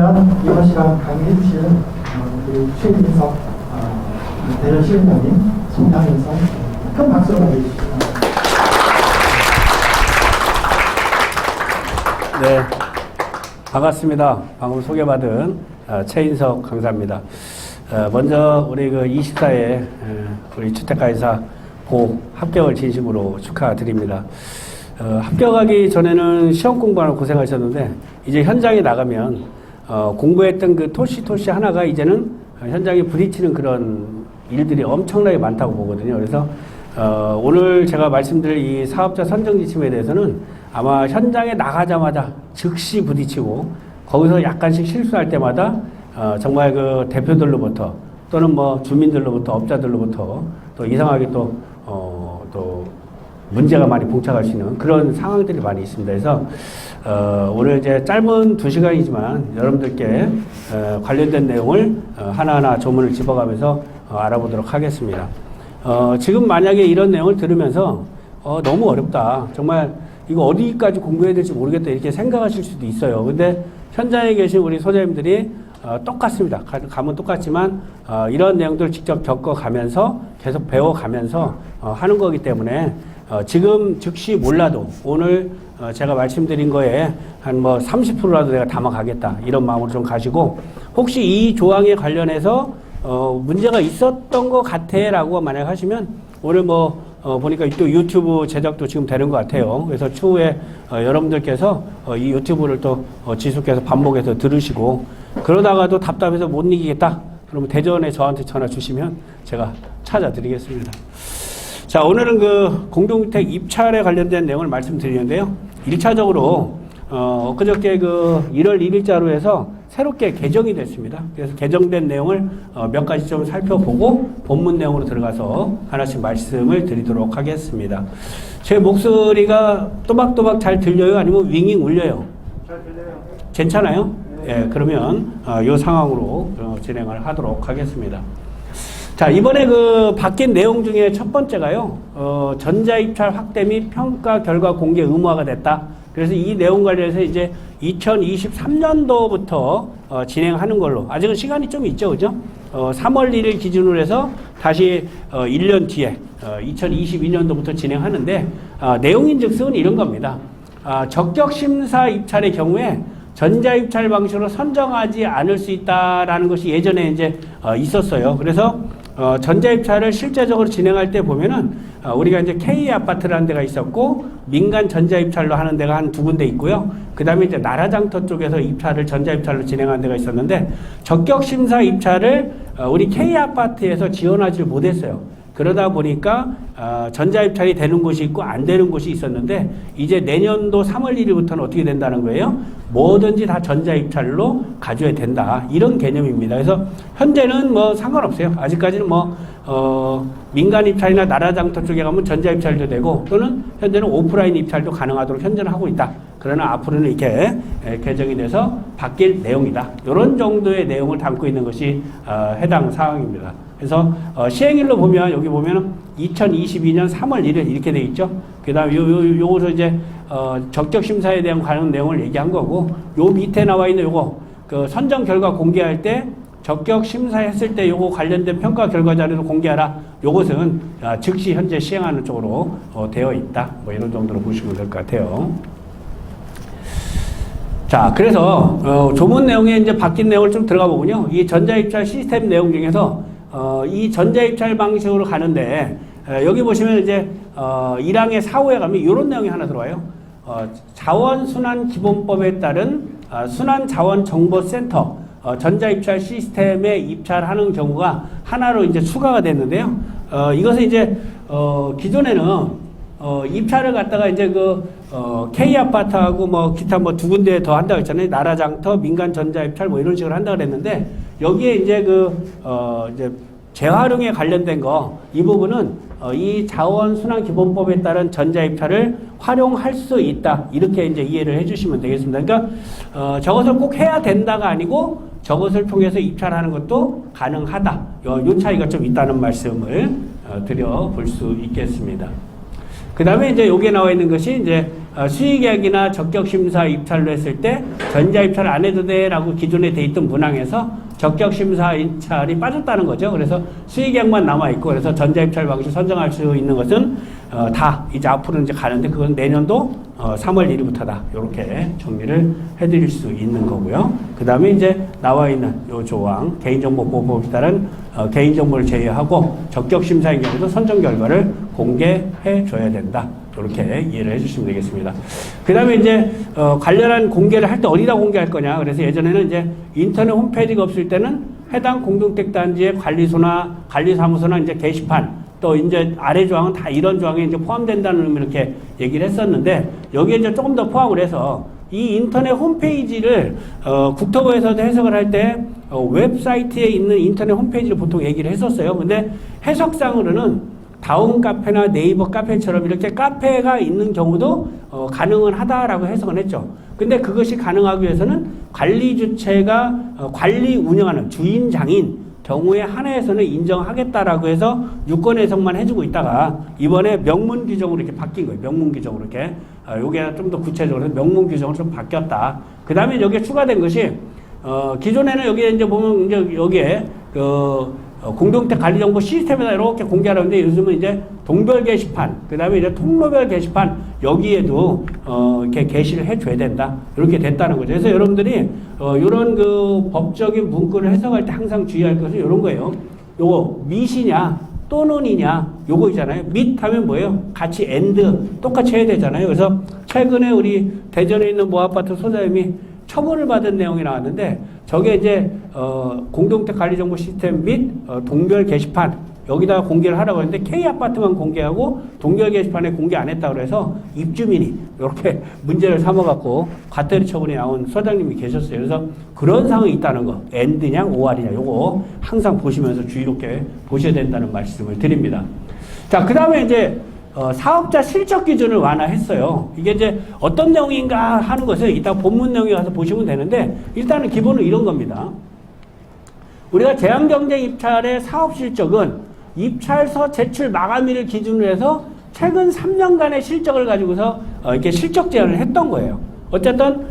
그러면 이번 시간 강의해 주실 우리 최인석 대전시의원님 소개하면서 큰 박수로 보내주십시오. 네, 반갑습니다. 방금 소개받은 최인석 강사입니다. 먼저 우리 그 24회 우리 주택가이사 고 합격을 진심으로 축하드립니다. 합격하기 전에는 시험 공부하느라 고생하셨는데 이제 현장에 나가면 공부했던 그 토시 하나가 이제는 현장에 부딪히는 그런 일들이 엄청나게 많다고 보거든요. 그래서 오늘 제가 말씀드릴 이 사업자 선정 지침에 대해서는 아마 현장에 나가자마자 즉시 부딪히고 거기서 약간씩 실수할 때마다 정말 그 대표들로부터 또는 뭐 주민들로부터 업자들로부터 또 이상하게 또 문제가 많이 봉착할 수 있는 그런 상황들이 많이 있습니다. 그래서 오늘 이제 짧은 2시간이지만 여러분들께 관련된 내용을 하나하나 조문을 집어가면서 알아보도록 하겠습니다. 지금 만약에 이런 내용을 들으면서 너무 어렵다. 정말 이거 어디까지 공부해야 될지 모르겠다. 이렇게 생각하실 수도 있어요. 근데 현장에 계신 우리 소장님들이 똑같습니다. 감은 똑같지만 이런 내용들을 직접 겪어가면서 계속 배워가면서 하는 거기 때문에 지금 즉시 몰라도 오늘 제가 말씀드린 거에 한 뭐 30%라도 내가 담아가겠다 이런 마음으로 좀 가시고 혹시 이 조항에 관련해서 문제가 있었던 것 같아 라고 만약 하시면 오늘 뭐 보니까 또 유튜브 제작도 지금 되는 것 같아요. 그래서 추후에 여러분들께서 이 유튜브를 또 지속해서 반복해서 들으시고 그러다가도 답답해서 못 이기겠다 그러면 대전에 저한테 전화 주시면 제가 찾아드리겠습니다. 자, 오늘은 그 공동주택 입찰에 관련된 내용을 말씀드리는데요. 1차적으로 엊그저께 그 1월 1일자로 해서 새롭게 개정이 됐습니다. 그래서 개정된 내용을 몇 가지 좀 살펴보고 본문 내용으로 들어가서 하나씩 말씀을 드리도록 하겠습니다. 제 목소리가 또박또박 잘 들려요? 아니면 윙윙 울려요? 잘 들려요. 괜찮아요? 예, 그러면 이 상황으로 진행을 하도록 하겠습니다. 자, 이번에 그 바뀐 내용 중에 첫 번째가요, 전자입찰 확대 및 평가 결과 공개 의무화가 됐다. 그래서 이 내용 관련해서 이제 2023년도부터 진행하는 걸로, 아직은 시간이 좀 있죠, 그죠? 3월 1일 기준으로 해서 다시 1년 뒤에 2022년도부터 진행하는데, 내용인즉슨 이런 겁니다. 적격심사 입찰의 경우에 전자입찰 방식으로 선정하지 않을 수 있다라는 것이 예전에 이제 있었어요. 그래서 전자입찰을 실제적으로 진행할 때 보면은 우리가 이제 K아파트라는 데가 있었고 민간 전자입찰로 하는 데가 한 2군데 있고요. 그 다음에 이제 나라장터 쪽에서 입찰을 전자입찰로 진행하는 데가 있었는데 적격심사 입찰을 우리 K아파트에서 지원하지 못했어요. 그러다 보니까 전자입찰이 되는 곳이 있고 안 되는 곳이 있었는데 이제 내년도 3월 1일부터는 어떻게 된다는 거예요? 뭐든지 다 전자입찰로 가져야 된다. 이런 개념입니다. 그래서 현재는 뭐 상관없어요. 아직까지는 뭐 민간 입찰이나 나라장터 쪽에 가면 전자입찰도 되고 또는 현재는 오프라인 입찰도 가능하도록 현재는 하고 있다. 그러나 앞으로는 이렇게 개정이 돼서 바뀔 내용이다. 이런 정도의 내용을 담고 있는 것이 해당 사항입니다. 그래서 시행일로 보면 여기 보면은 2022년 3월 1일 이렇게 돼 있죠. 그다음 요거서 이제 적격심사에 대한 관련 내용을 얘기한 거고 요 밑에 나와 있는 요거 그 선정 결과 공개할 때 적격심사했을 때 요거 관련된 평가 결과 자료를 공개하라. 요것은 즉시 현재 시행하는 쪽으로 되어 있다. 뭐 이런 정도로 보시면 될 것 같아요. 자, 그래서 조문 내용에 이제 바뀐 내용을 좀 들어가 보군요. 이 전자입찰 시스템 내용 중에서 이 전자입찰 방식으로 가는데 여기 보시면 이제 1항의 4호에 가면 이런 내용이 하나 들어와요. 자원순환기본법에 따른 순환자원정보센터 전자입찰 시스템에 입찰하는 경우가 하나로 이제 추가가 됐는데요. 이것은 이제 기존에는 입찰을 갖다가 이제 K아파트하고 뭐 기타 뭐 2군데 더 한다고 했잖아요. 나라장터, 민간 전자입찰 뭐 이런 식으로 한다고 그랬는데 여기에 이제 이제 재활용에 관련된 거 이 부분은 이 자원순환기본법에 따른 전자입찰을 활용할 수 있다. 이렇게 이제 이해를 해주시면 되겠습니다. 그러니까 저것을 꼭 해야 된다가 아니고 저것을 통해서 입찰하는 것도 가능하다. 요 차이가 좀 있다는 말씀을 드려볼 수 있겠습니다. 그 다음에 이제 여기에 나와 있는 것이 이제 수의계약이나 적격심사 입찰로 했을 때 전자입찰 안 해도 돼라고 기존에 돼 있던 문항에서 적격심사 입찰이 빠졌다는 거죠. 그래서 수의계약만 남아있고 그래서 전자입찰 방식 선정할 수 있는 것은 다 이제 앞으로 이제 가는데 그건 내년도 3월 1일부터다. 이렇게 정리를 해드릴 수 있는 거고요. 그 다음에 이제 나와 있는 요 조항 개인정보보호법에 따른 개인정보를 제외하고 적격심사인 경우도 선정 결과를 공개해 줘야 된다. 이렇게 이해를 해주시면 되겠습니다. 그 다음에 이제 관련한 공개를 할 때 어디다 공개할 거냐. 그래서 예전에는 이제 인터넷 홈페이지가 없을 때는 해당 공동택단지의 관리소나 관리사무소나 이제 게시판 또 이제 아래 조항은 다 이런 조항에 이제 포함된다는 의미로 이렇게 얘기를 했었는데 여기에 이제 조금 더 포함을 해서 이 인터넷 홈페이지를 국토부에서도 해석을 할 때 웹사이트에 있는 인터넷 홈페이지를 보통 얘기를 했었어요. 근데 해석상으로는 다운 카페나 네이버 카페처럼 이렇게 카페가 있는 경우도 가능은 하다라고 해석을 했죠. 근데 그것이 가능하기 위해서는 관리 주체가 관리 운영하는 주인장인 경우에 한해서는 인정하겠다라고 해서 유권 해석만 해주고 있다가 이번에 명문 규정으로 이렇게 바뀐 거예요. 명문 규정으로 이렇게. 요게 좀 더 구체적으로 명문 규정으로 좀 바뀌었다. 그 다음에 여기에 추가된 것이 기존에는 여기에 이제 보면 이제 여기에 공동택 관리정보 시스템에다 이렇게 공개하는데 요즘은 이제 동별 게시판, 그 다음에 이제 통로별 게시판 여기에도 이렇게 게시를 해줘야 된다. 이렇게 됐다는 거죠. 그래서 여러분들이 이런 그 법적인 문구를 해석할 때 항상 주의할 것은 이런 거예요. 요거 밑이냐 또는이냐 요거 있잖아요. 밑 하면 뭐예요? 같이 and 똑같이 해야 되잖아요. 그래서 최근에 우리 대전에 있는 모 아파트 소장님이 처분을 받은 내용이 나왔는데 저게 이제 공동택 관리정보 시스템 및 동별 게시판 여기다가 공개를 하라고 했는데 K아파트만 공개하고 동별 게시판에 공개 안 했다고 해서 입주민이 이렇게 문제를 삼아갖고 과태료 처분이 나온 소장님이 계셨어요. 그래서 그런 상황이 있다는 거 and냐 OR이냐 요거 항상 보시면서 주의롭게 보셔야 된다는 말씀을 드립니다. 자, 그 다음에 이제 사업자 실적 기준을 완화했어요. 이게 이제 어떤 내용인가 하는 것을 이따 본문 내용에 가서 보시면 되는데 일단은 기본은 이런 겁니다. 우리가 제한경쟁 입찰의 사업 실적은 입찰서 제출 마감일을 기준으로 해서 최근 3년간의 실적을 가지고서 이렇게 실적 제한을 했던 거예요. 어쨌든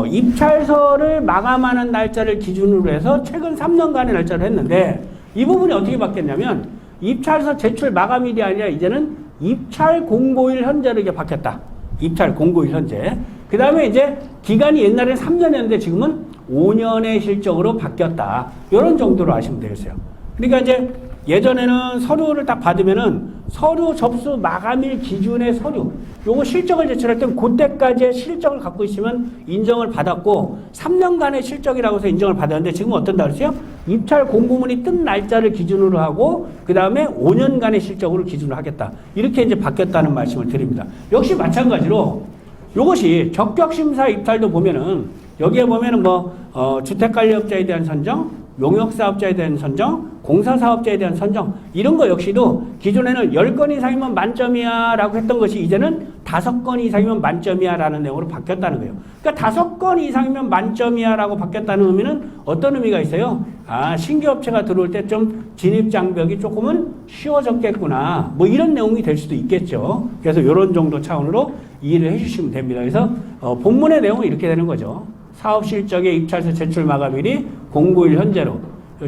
입찰서를 마감하는 날짜를 기준으로 해서 최근 3년간의 날짜를 했는데 이 부분이 어떻게 바뀌었냐면 입찰서 제출 마감일이 아니라 이제는 입찰 공고일 현재로 이게 바뀌었다. 입찰 공고일 현재. 그 다음에 이제 기간이 옛날에는 3년이었는데 지금은 5년의 실적으로 바뀌었다. 이런 정도로 아시면 되겠어요. 그러니까 이제 예전에는 서류를 딱 받으면은 서류 접수 마감일 기준의 서류 요거 실적을 제출할 땐 그때까지의 실적을 갖고 있으면 인정을 받았고 3년간의 실적이라고 해서 인정을 받았는데 지금은 어떤다 그랬어요? 입찰 공고문이 뜬 날짜를 기준으로 하고 그 다음에 5년간의 실적으로 기준으로 하겠다. 이렇게 이제 바뀌었다는 말씀을 드립니다. 역시 마찬가지로 요것이 적격심사 입찰도 보면은 여기에 보면은 주택관리업자에 대한 선정, 용역사업자에 대한 선정, 공사사업자에 대한 선정 이런 거 역시도 기존에는 10건 이상이면 만점이야 라고 했던 것이 이제는 5건 이상이면 만점이야 라는 내용으로 바뀌었다는 거예요. 그러니까 5건 이상이면 만점이야 라고 바뀌었다는 의미는 어떤 의미가 있어요? 신규 업체가 들어올 때 좀 진입장벽이 조금은 쉬워졌겠구나 이런 내용이 될 수도 있겠죠. 그래서 이런 정도 차원으로 이해를 해주시면 됩니다. 그래서 본문의 내용은 이렇게 되는 거죠. 사업 실적의 입찰서 제출 마감일이 공고일 현재로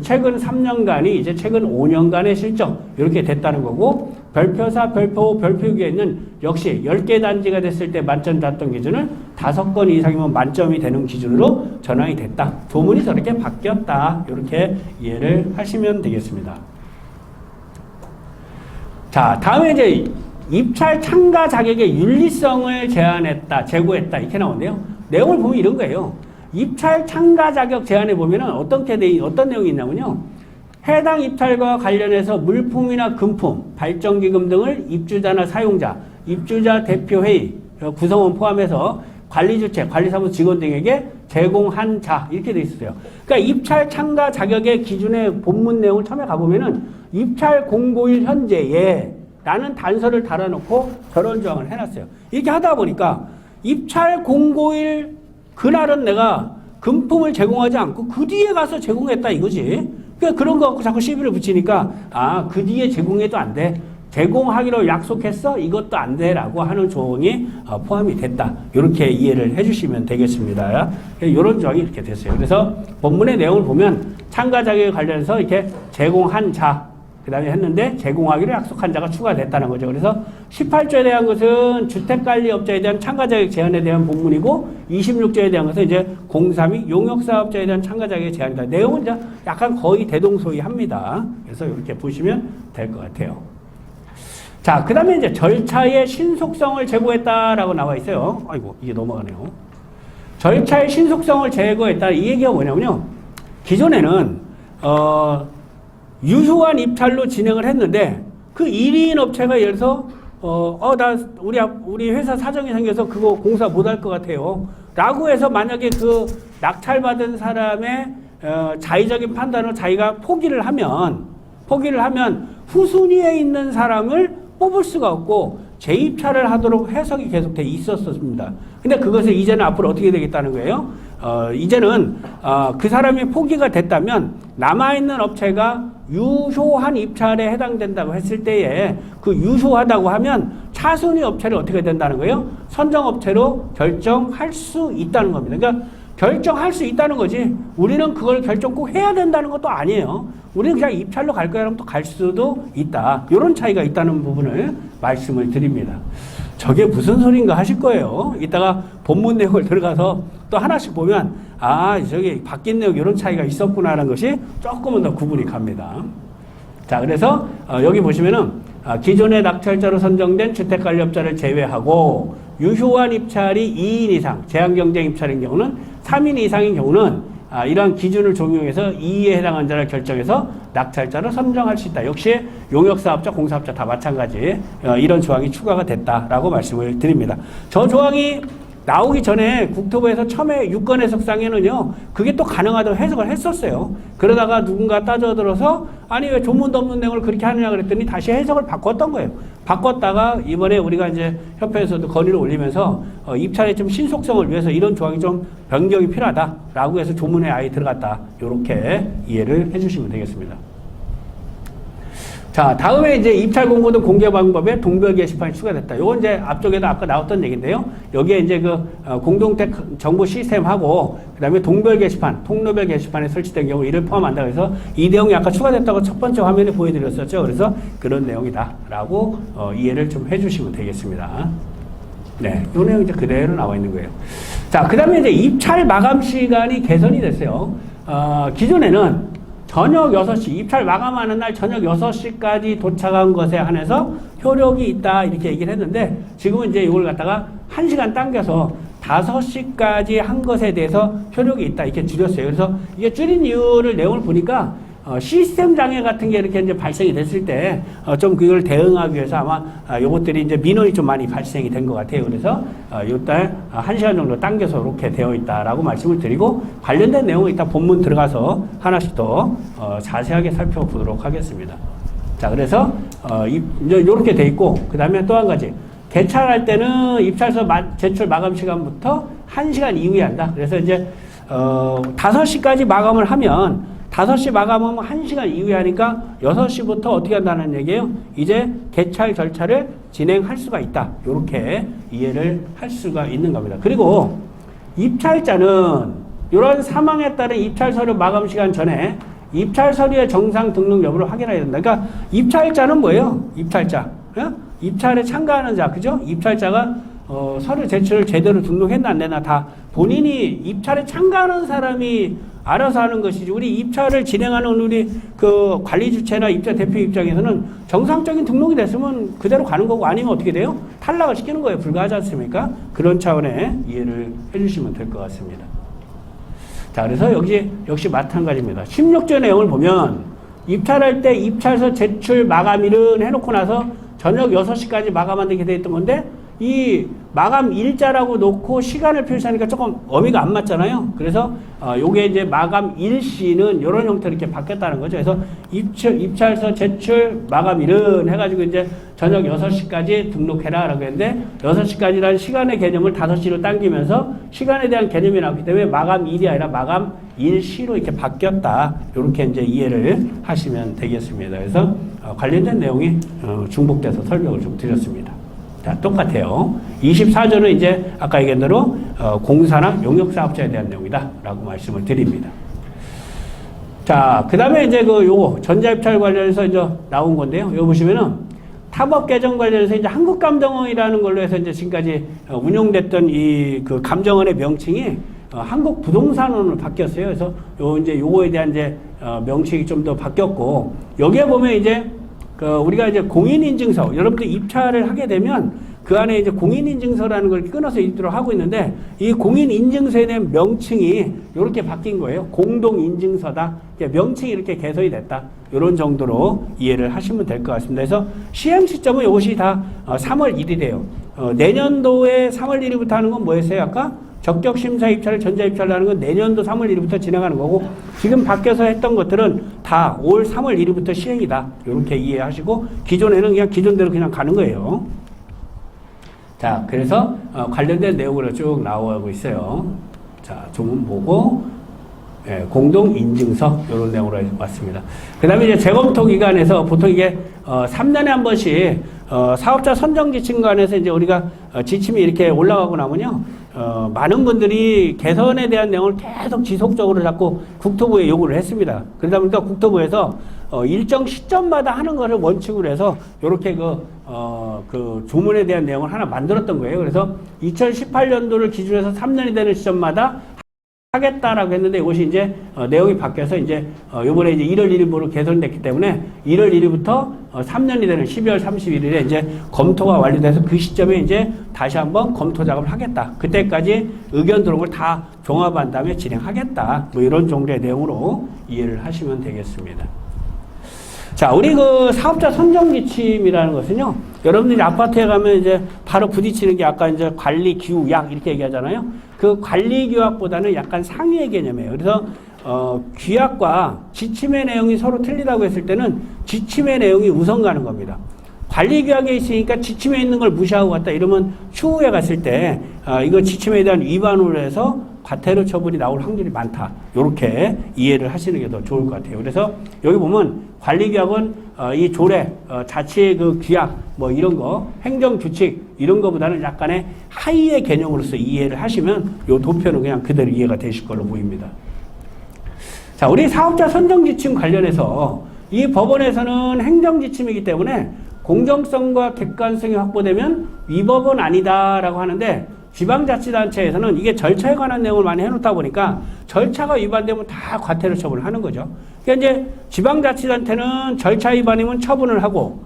최근 3년간이 이제 최근 5년간의 실적 이렇게 됐다는 거고 별표사, 별표, 별표기에는 역시 10개 단지가 됐을 때 만점 땄던 기준을 5건 이상이면 만점이 되는 기준으로 전환이 됐다. 조문이 저렇게 바뀌었다. 이렇게 이해를 하시면 되겠습니다. 자, 다음에 이제 입찰 참가 자격의 윤리성을 제한했다, 제고했다 이렇게 나오는데요. 내용을 보면 이런 거예요. 입찰 참가 자격 제한에 보면은 어떤 내용이 있냐면요. 해당 입찰과 관련해서 물품이나 금품, 발전기금 등을 입주자나 사용자, 입주자 대표회의, 구성원 포함해서 관리주체, 관리사무소 직원 등에게 제공한 자 이렇게 돼 있어요. 그러니까 입찰 참가 자격의 기준의 본문 내용을 처음에 가보면은 입찰 공고일 현재에 라는 단서를 달아놓고 저런 조항을 해놨어요. 이렇게 하다 보니까 입찰 공고일 그날은 내가 금품을 제공하지 않고 그 뒤에 가서 제공했다 이거지. 그러니까 그런 거 갖고 자꾸 시비를 붙이니까 그 뒤에 제공해도 안 돼. 제공하기로 약속했어? 이것도 안 돼라고 하는 조항이 포함이 됐다. 이렇게 이해를 해주시면 되겠습니다. 이런 조항이 이렇게 됐어요. 그래서 본문의 내용을 보면 참가 자격에 관련해서 이렇게 제공한 자, 그 다음에 했는데 제공하기로 약속한 자가 추가됐다는 거죠. 그래서 18조에 대한 것은 주택관리업자에 대한 참가 자격 제한에 대한 본문이고 26조에 대한 것은 이제 공사 및 용역사업자에 대한 참가 자격의 제한이다. 내용은 이제 약간 거의 대동소이합니다. 그래서 이렇게 보시면 될 것 같아요. 자, 그 다음에 이제 절차의 신속성을 제고했다라고 나와 있어요. 아이고, 이게 넘어가네요. 절차의 신속성을 제고했다. 이 얘기가 뭐냐면요. 기존에는, 유효한 입찰로 진행을 했는데, 그 1인 업체가 예를 들어서, 우리 회사 사정이 생겨서 그거 공사 못 할 것 같아요. 라고 해서 만약에 그 낙찰받은 사람의, 자의적인 판단으로 자기가 포기를 하면 후순위에 있는 사람을 뽑을 수가 없고 재입찰을 하도록 해석이 계속 돼 있었습니다. 근데 그것을 이제는 앞으로 어떻게 되겠다는 거예요? 이제는 그 사람이 포기가 됐다면 남아있는 업체가 유효한 입찰에 해당된다고 했을 때에 그 유효하다고 하면 차순위 업체를 어떻게 된다는 거예요? 선정업체로 결정할 수 있다는 겁니다. 그러니까 결정할 수 있다는 거지 우리는 그걸 결정 꼭 해야 된다는 것도 아니에요. 우리는 그냥 입찰로 갈 거야 하면 또 갈 수도 있다. 이런 차이가 있다는 부분을 말씀을 드립니다. 저게 무슨 소린가 하실 거예요. 이따가 본문 내용을 들어가서 또 하나씩 보면 저기 바뀐 내용 이런 차이가 있었구나라는 것이 조금은 더 구분이 갑니다. 자, 그래서 여기 보시면은 기존의 낙찰자로 선정된 주택관리업자를 제외하고 유효한 입찰이 2인 이상, 제한경쟁 입찰인 경우는 3인 이상인 경우는 이러한 기준을 적용해서 2위에 해당한 자를 결정해서 낙찰자를 선정할 수 있다. 역시 용역사업자, 공사업자 다 마찬가지 이런 조항이 추가가 됐다라고 말씀을 드립니다. 저 조항이 나오기 전에 국토부에서 처음에 유권 해석상에는요, 그게 또 가능하다고 해석을 했었어요. 그러다가 누군가 따져들어서 아니 왜 조문도 없는 내용을 그렇게 하느냐 그랬더니 다시 해석을 바꿨던 거예요. 바꿨다가 이번에 우리가 이제 협회에서도 건의를 올리면서 입찰의 좀 신속성을 위해서 이런 조항이 좀 변경이 필요하다라고 해서 조문에 아예 들어갔다. 이렇게 이해를 해주시면 되겠습니다. 자, 다음에 이제 입찰 공고 등 공개 방법에 동별 게시판이 추가됐다. 요건 이제 앞쪽에도 아까 나왔던 얘기인데요. 여기에 이제 그 공동택 정보 시스템하고 그다음에 동별 게시판, 통로별 게시판에 설치된 경우 이를 포함한다고 해서 이 내용이 아까 추가됐다고 첫 번째 화면에 보여드렸었죠. 그래서 그런 내용이다라고 이해를 좀 해주시면 되겠습니다. 네, 요 내용 이제 그대로 나와 있는 거예요. 자, 그다음에 이제 입찰 마감 시간이 개선이 됐어요. 기존에는 저녁 6시, 입찰 마감하는 날 저녁 6시까지 도착한 것에 한해서 효력이 있다 이렇게 얘기를 했는데 지금은 이제 이걸 갖다가 1시간 당겨서 5시까지 한 것에 대해서 효력이 있다 이렇게 줄였어요. 그래서 이게 줄인 이유를 내용을 보니까 시스템 장애 같은 게 이렇게 이제 발생이 됐을 때 좀 그걸 대응하기 위해서 아마 요것들이 이제 민원이 좀 많이 발생이 된 것 같아요. 그래서 요달 1시간 정도 당겨서 이렇게 되어 있다라고 말씀을 드리고 관련된 내용은 이따 본문 들어가서 하나씩 더 자세하게 살펴보도록 하겠습니다. 자, 그래서 이제 이렇게 돼 있고 그 다음에 또 한 가지 개찰할 때는 입찰서 제출 마감 시간부터 1시간 이후에 한다. 그래서 이제 5시까지 마감을 하면 5시 마감하면 1시간 이후에 하니까 6시부터 어떻게 한다는 얘기예요? 이제 개찰 절차를 진행할 수가 있다. 이렇게 이해를 할 수가 있는 겁니다. 그리고 입찰자는 이런 사망에 따른 입찰 서류 마감 시간 전에 입찰 서류의 정상 등록 여부를 확인해야 된다. 그러니까 입찰자는 뭐예요? 입찰자. 입찰에 참가하는 자, 그죠? 입찰자가 서류 제출을 제대로 등록했나 안 했나 다 본인이 입찰에 참가하는 사람이 알아서 하는 것이지 우리 입찰을 진행하는 우리 그 관리 주체나 입찰 대표 입장에서는 정상적인 등록이 됐으면 그대로 가는 거고 아니면 어떻게 돼요? 탈락을 시키는 거예요. 불가하지 않습니까? 그런 차원의 이해를 해주시면 될 것 같습니다. 자, 그래서 역시 마찬가지입니다. 16조 내용을 보면 입찰할 때 입찰서 제출 마감일은 해놓고 나서 저녁 6시까지 마감한다게 되어 있던 건데 이 마감 일자라고 놓고 시간을 표시하니까 조금 어미가 안 맞잖아요. 그래서 요게 이제 마감 일시는 이런 형태로 이렇게 바뀌었다는 거죠. 그래서 입찰서 제출 마감일은 해가지고 이제 저녁 6시까지 등록해라라고 했는데 6시까지라는 시간의 개념을 5시로 당기면서 시간에 대한 개념이 나왔기 때문에 마감일이 아니라 마감 일시로 이렇게 바뀌었다. 이렇게 이제 이해를 하시면 되겠습니다. 그래서 관련된 내용이 중복돼서 설명을 좀 드렸습니다. 자, 똑같아요. 24조는 이제 아까 얘기한 대로 공사나 용역사업자에 대한 내용이다 라고 말씀을 드립니다. 자, 그 다음에 이제 요거 전자입찰 관련해서 이제 나온 건데요. 요거 보시면은 탑업 개정 관련해서 이제 한국감정원이라는 걸로 해서 이제 지금까지 운용됐던 이 그 감정원의 명칭이 한국부동산원으로 바뀌었어요. 그래서 요거에 대한 이제 명칭이 좀 더 바뀌었고, 여기에 보면 이제 우리가 이제 공인인증서, 여러분들 입찰을 하게 되면 그 안에 이제 공인인증서라는 걸 끊어서 읽도록 하고 있는데, 이 공인인증서에 대한 명칭이 이렇게 바뀐 거예요. 공동인증서다. 명칭이 이렇게 개선이 됐다. 이런 정도로 이해를 하시면 될 것 같습니다. 그래서 시행 시점은 이것이 다 3월 1일이에요. 내년도에 3월 1일부터 하는 건 뭐였어요? 아까? 적격심사 입찰을 전자입찰을 하는 건 내년도 3월 1일부터 진행하는 거고, 지금 바뀌어서 했던 것들은 다 올 3월 1일부터 시행이다. 이렇게 이해하시고, 기존에는 그냥 기존대로 그냥 가는 거예요. 자, 그래서 관련된 내용으로 쭉 나오고 있어요. 자, 조문 보고, 공동인증서 이런 내용으로 왔습니다. 그 다음에 이제 재검토 기간에서 보통 이게 3년에 한 번씩 사업자 선정 지침관에서 이제 우리가 지침이 이렇게 올라가고 나면요, 많은 분들이 개선에 대한 내용을 계속 지속적으로 자꾸 국토부에 요구를 했습니다. 그러다 보니까 국토부에서 일정 시점마다 하는 것을 원칙으로 해서 이렇게 그 조문에 대한 내용을 하나 만들었던 거예요. 그래서 2018년도를 기준해서 3년이 되는 시점마다 하겠다라고 했는데, 이것이 이제 내용이 바뀌어서 이제 요번에 이제 1월 1일부로 개선됐기 때문에 1월 1일부터 3년이 되는 12월 31일에 이제 검토가 완료돼서 그 시점에 이제 다시 한번 검토 작업을 하겠다. 그때까지 의견 들어온 걸 다 종합한 다음에 진행하겠다. 뭐 이런 정도의 내용으로 이해를 하시면 되겠습니다. 자, 우리 그 사업자 선정 지침이라는 것은요, 여러분들이 아파트에 가면 이제 바로 부딪히는 게 아까 이제 관리 규약 이렇게 얘기하잖아요. 그 관리 규약보다는 약간 상위의 개념이에요. 그래서 규약과 지침의 내용이 서로 틀리다고 했을 때는 지침의 내용이 우선 가는 겁니다. 관리 규약에 있으니까 지침에 있는 걸 무시하고 갔다 이러면 추후에 갔을 때 이거 지침에 대한 위반으로 해서 과태료 처분이 나올 확률이 많다. 이렇게 이해를 하시는 게 더 좋을 것 같아요. 그래서 여기 보면 관리규약은 이 조례, 자치의 그 규약, 뭐 이런 거, 행정규칙 이런 거보다는 약간의 하위의 개념으로서 이해를 하시면 이 도표는 그냥 그대로 이해가 되실 걸로 보입니다. 자, 우리 사업자 선정지침 관련해서 이 법원에서는 행정지침이기 때문에 공정성과 객관성이 확보되면 위법은 아니다라고 하는데, 지방자치단체에서는 이게 절차에 관한 내용을 많이 해놓다 보니까 절차가 위반되면 다 과태료 처분을 하는 거죠. 그러니까 이제 지방자치단체는 절차 위반이면 처분을 하고,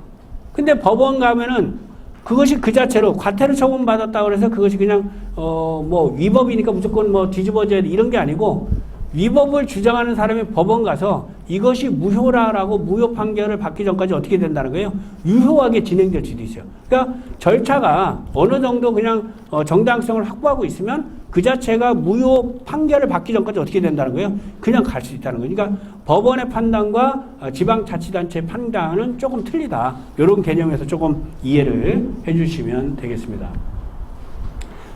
근데 법원 가면은 그것이 그 자체로 과태료 처분 받았다고 해서 그것이 그냥 뭐 위법이니까 무조건 뭐 뒤집어져야 돼 이런 게 아니고, 위법을 주장하는 사람이 법원 가서 이것이 무효라라고 무효 판결을 받기 전까지 어떻게 된다는 거예요? 유효하게 진행될 수도 있어요. 그러니까 절차가 어느 정도 그냥 정당성을 확보하고 있으면 그 자체가 무효 판결을 받기 전까지 어떻게 된다는 거예요? 그냥 갈 수 있다는 거예요. 그러니까 법원의 판단과 지방자치단체의 판단은 조금 틀리다. 이런 개념에서 조금 이해를 해주시면 되겠습니다.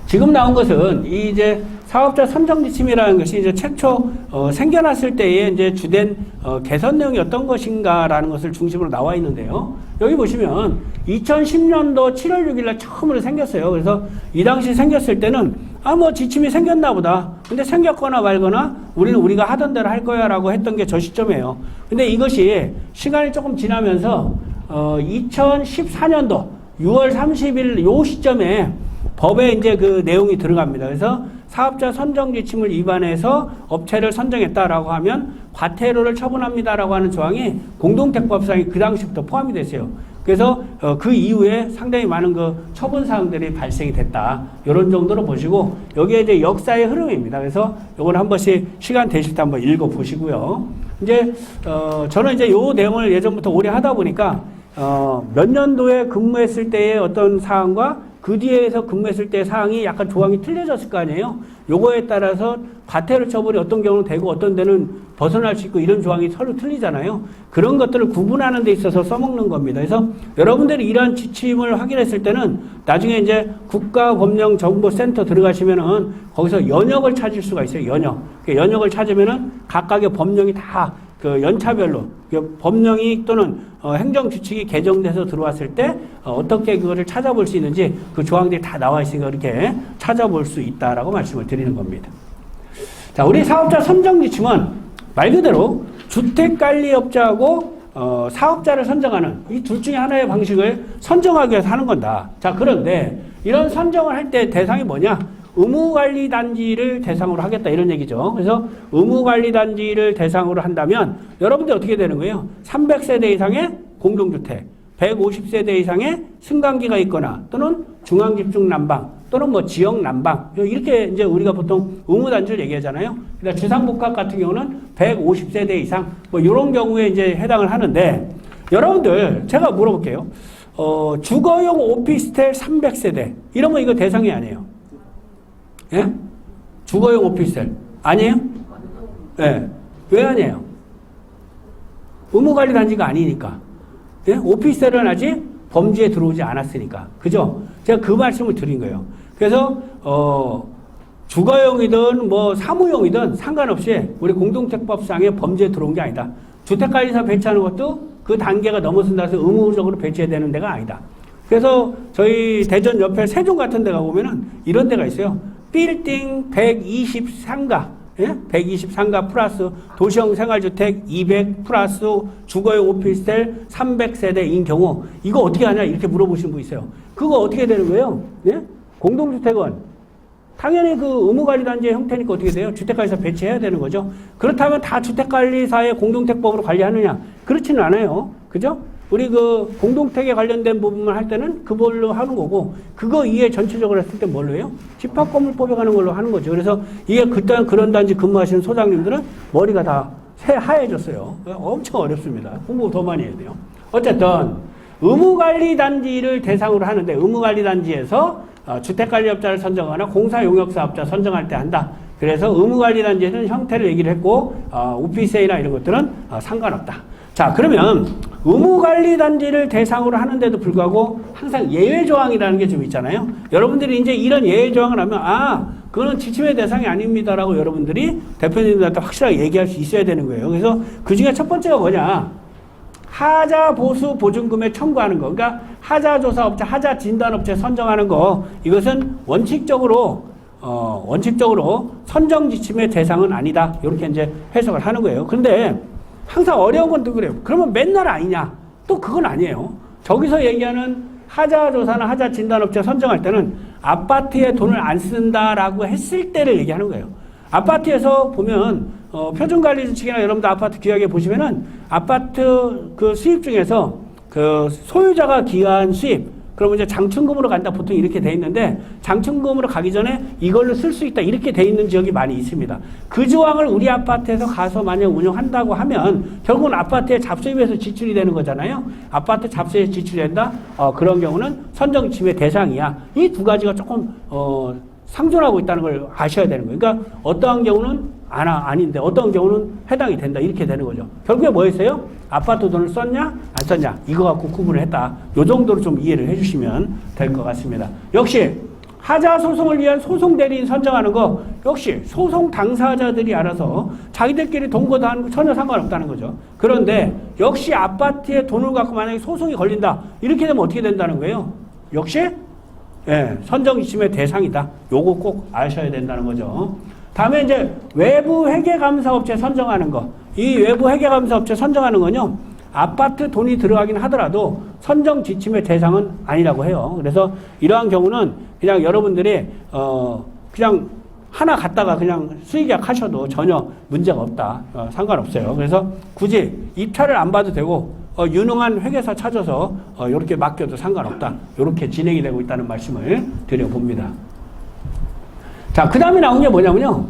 지금 나온 것은 이제 사업자 선정 지침이라는 것이 이제 최초 생겨났을 때에 이제 주된 개선 내용이 어떤 것인가라는 것을 중심으로 나와 있는데요. 여기 보시면 2010년도 7월 6일 날 처음으로 생겼어요. 그래서 이 당시 생겼을 때는 뭐 지침이 생겼나 보다. 근데 생겼거나 말거나 우리는 우리가 하던 대로 할 거야라고 했던 게 저 시점이에요. 근데 이것이 시간이 조금 지나면서 2014년도 6월 30일 요 시점에 법에 이제 그 내용이 들어갑니다. 그래서 사업자 선정 지침을 위반해서 업체를 선정했다라고 하면 과태료를 처분합니다라고 하는 조항이 공동택법상에 그 당시부터 포함이 됐어요. 그래서 그 이후에 상당히 많은 그 처분 사항들이 발생이 됐다. 이런 정도로 보시고, 여기에 이제 역사의 흐름입니다. 그래서 요걸 한 번씩 시간 되실 때 한번 읽어 보시고요. 이제 저는 이제 요 내용을 예전부터 오래 하다 보니까 몇 년도에 근무했을 때의 어떤 사항과 그 뒤에서 근무했을 때 사항이 약간 조항이 틀려졌을 거 아니에요. 요거에 따라서 과태료 처벌이 어떤 경우는 되고 어떤 데는 벗어날 수 있고 이런 조항이 서로 틀리잖아요. 그런 것들을 구분하는 데 있어서 써먹는 겁니다. 그래서 여러분들이 이러한 지침을 확인했을 때는 나중에 이제 국가법령정보센터 들어가시면은 거기서 연역을 찾을 수가 있어요. 연역. 연역을 찾으면은 각각의 법령이 다 그 연차별로 법령이 또는 행정규칙이 개정돼서 들어왔을 때 어떻게 그거를 찾아볼 수 있는지 그 조항들이 다 나와 있으니까 이렇게 찾아볼 수 있다라고 말씀을 드리는 겁니다. 자, 우리 사업자 선정 지침은 말 그대로 주택관리업자하고 사업자를 선정하는 이 둘 중에 하나의 방식을 선정하기 위해서 하는 건다. 자, 그런데 이런 선정을 할 때 대상이 뭐냐? 의무관리단지를 대상으로 하겠다 이런 얘기죠. 그래서 의무관리단지를 대상으로 한다면 여러분들 어떻게 되는 거예요? 300세대 이상의 공동주택, 150세대 이상의 승강기가 있거나 또는 중앙집중난방 또는 뭐 지역난방 이렇게 이제 우리가 보통 의무단지를 얘기하잖아요. 그러니까 주상복합 같은 경우는 150세대 이상 뭐 이런 경우에 이제 해당을 하는데 여러분들 제가 물어볼게요. 주거용 오피스텔 300세대 이러면 이거 대상이 아니에요. 예? 주거용 오피스텔 아니에요? 예. 왜 아니에요? 의무관리단지가 아니니까. 예? 오피스텔은 아직 범죄에 들어오지 않았으니까. 그죠? 제가 그 말씀을 드린 거예요. 그래서 주거용이든 뭐 사무용이든 상관없이 우리 공동택법상에 범죄에 들어온 게 아니다. 주택관리사 배치하는 것도 그 단계가 넘어선다 해서 의무적으로 배치해야 되는 데가 아니다. 그래서 저희 대전 옆에 세종 같은 데 가보면은 이런 데가 있어요. 빌딩 123가, 예? 123가 플러스 도시형 생활주택 200 플러스 주거용 오피스텔 300세대인 경우 이거 어떻게 하냐 이렇게 물어보시는 분 있어요. 그거 어떻게 되는 거예요? 예? 공동주택은 당연히 그 의무관리단지의 형태니까 어떻게 돼요? 주택관리사 배치해야 되는 거죠. 그렇다면 다 주택관리사의 공동택법으로 관리하느냐? 그렇지는 않아요. 그죠? 우리 그 공동택에 관련된 부분만 할 때는 그걸로 하는 거고 그거 이외에 전체적으로 했을 때 뭘로 해요? 집합건물법에 가는 걸로 하는 거죠. 그래서 이게 그때 그런 단지 근무하시는 소장님들은 머리가 다 하얘졌어요. 엄청 어렵습니다. 공부 더 많이 해야 돼요. 어쨌든 의무관리단지를 대상으로 하는데 의무관리단지에서 주택관리업자를 선정하거나 공사용역사업자 선정할 때 한다. 그래서 의무관리단지에는 형태를 얘기를 했고 오피스텔이나 이런 것들은 상관없다. 자, 그러면 의무관리단지를 대상으로 하는데도 불구하고 항상 예외조항이라는 게 좀 있잖아요. 여러분들이 이제 이런 예외조항을 하면 그거는 지침의 대상이 아닙니다라고 여러분들이 대표님들한테 확실하게 얘기할 수 있어야 되는 거예요. 그래서 그 중에 첫 번째가 뭐냐? 하자보수 보증금에 청구하는 거. 그러니까 하자조사업체, 하자진단업체 선정하는 거. 이것은 원칙적으로 선정 지침의 대상은 아니다. 이렇게 이제 해석을 하는 거예요. 그런데 항상 어려운 건 또 그래요. 그러면 맨날 아니냐? 또 그건 아니에요. 저기서 얘기하는 하자조사나 하자진단업체 선정할 때는 아파트에 돈을 안 쓴다라고 했을 때를 얘기하는 거예요. 아파트에서 보면 표준관리주택이나 여러분들 아파트 기하게 보시면은 아파트 그 수입 중에서 그 소유자가 기여한 수입 그러면 이제 장충금으로 간다 보통 이렇게 돼 있는데 장충금으로 가기 전에 이걸로 쓸 수 있다 이렇게 돼 있는 지역이 많이 있습니다. 그 조항을 우리 아파트에서 가서 만약 운영한다고 하면 결국은 아파트의 잡수입에서 지출이 되는 거잖아요. 아파트 잡수에 지출이 된다? 그런 경우는 선정지침의 대상이야. 이 두 가지가 조금 상존하고 있다는 걸 아셔야 되는 거예요. 그러니까 어떠한 경우는 아닌데 어떤 경우는 해당이 된다 이렇게 되는 거죠. 결국에 뭐였어요? 아파트 돈을 썼냐 안 썼냐 이거 갖고 구분을 했다. 이 정도로 좀 이해를 해주시면 될 것 같습니다. 역시 하자 소송을 위한 소송 대리인 선정하는 거 역시 소송 당사자들이 알아서 자기들끼리 동거 다 하는 거 전혀 상관없다는 거죠. 그런데 역시 아파트에 돈을 갖고 만약에 소송이 걸린다 이렇게 되면 어떻게 된다는 거예요? 역시 선정 지침의 대상이다. 요거 꼭 아셔야 된다는 거죠. 다음에 이제 외부 회계감사업체 선정하는 거. 이 외부 회계감사업체 선정하는 건요. 아파트 돈이 들어가긴 하더라도 선정 지침의 대상은 아니라고 해요. 그래서 이러한 경우는 그냥 여러분들이 그냥 하나 갖다가 그냥 수의계약 하셔도 전혀 문제가 없다. 상관없어요. 그래서 굳이 입찰을 안 봐도 되고 유능한 회계사 찾아서 이렇게 맡겨도 상관없다. 이렇게 진행이 되고 있다는 말씀을 드려봅니다. 자, 그 다음에 나온 게 뭐냐면요.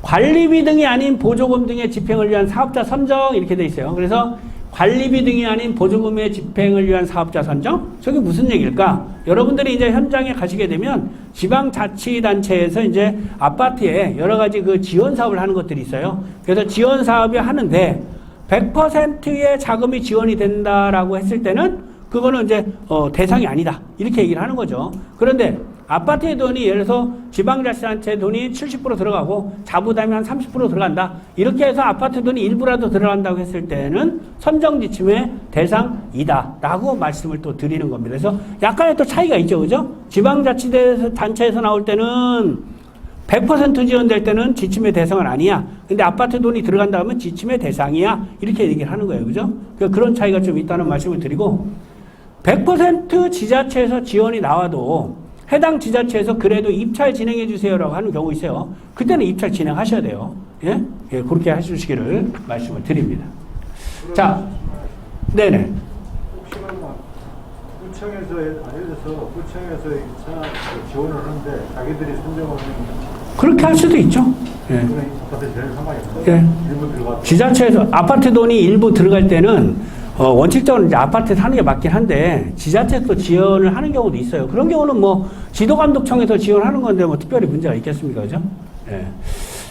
관리비 등이 아닌 보조금 등의 집행을 위한 사업자 선정 이렇게 돼 있어요. 그래서 관리비 등이 아닌 보조금의 집행을 위한 사업자 선정? 저게 무슨 얘기일까? 여러분들이 이제 현장에 가시게 되면 지방자치단체에서 이제 아파트에 여러 가지 그 지원 사업을 하는 것들이 있어요. 그래서 지원 사업이 하는데 100%의 자금이 지원이 된다라고 했을 때는 그거는 이제 대상이 아니다. 이렇게 얘기를 하는 거죠. 그런데 아파트의 돈이 예를 들어서 지방자치단체 돈이 70% 들어가고 자부담이 한 30% 들어간다. 이렇게 해서 아파트 돈이 일부라도 들어간다고 했을 때는 선정지침의 대상이다. 라고 말씀을 또 드리는 겁니다. 그래서 약간의 또 차이가 있죠. 그죠? 지방자치단체에서 나올 때는 100% 지원될 때는 지침의 대상은 아니야. 근데 아파트 돈이 들어간다 하면 지침의 대상이야. 이렇게 얘기를 하는 거예요. 그죠? 그런 차이가 좀 있다는 말씀을 드리고 100% 지자체에서 지원이 나와도 해당 지자체에서 그래도 입찰 진행해 주세요라고 하는 경우 있어요. 그때는 입찰 진행하셔야 돼요. 예? 예, 그렇게 해주시기를 말씀을 드립니다. 자, 네네. 혹시나 구청에서 예를 들어서 구청에서 2차 지원을 하는데 자기들이 선정하는 그렇게 할 수도 있죠. 예. 아파트 제일 상관이 없어요. 예. 일부 들어가. 지자체에서 아파트 돈이 일부 들어갈 때는 원칙적으로 이제 아파트에 사는 게 맞긴 한데 지자체에서 지원을 하는 경우도 있어요. 그런 경우는 뭐 지도감독청에서 지원하는 건데 뭐 특별히 문제가 있겠습니까, 그죠? 예.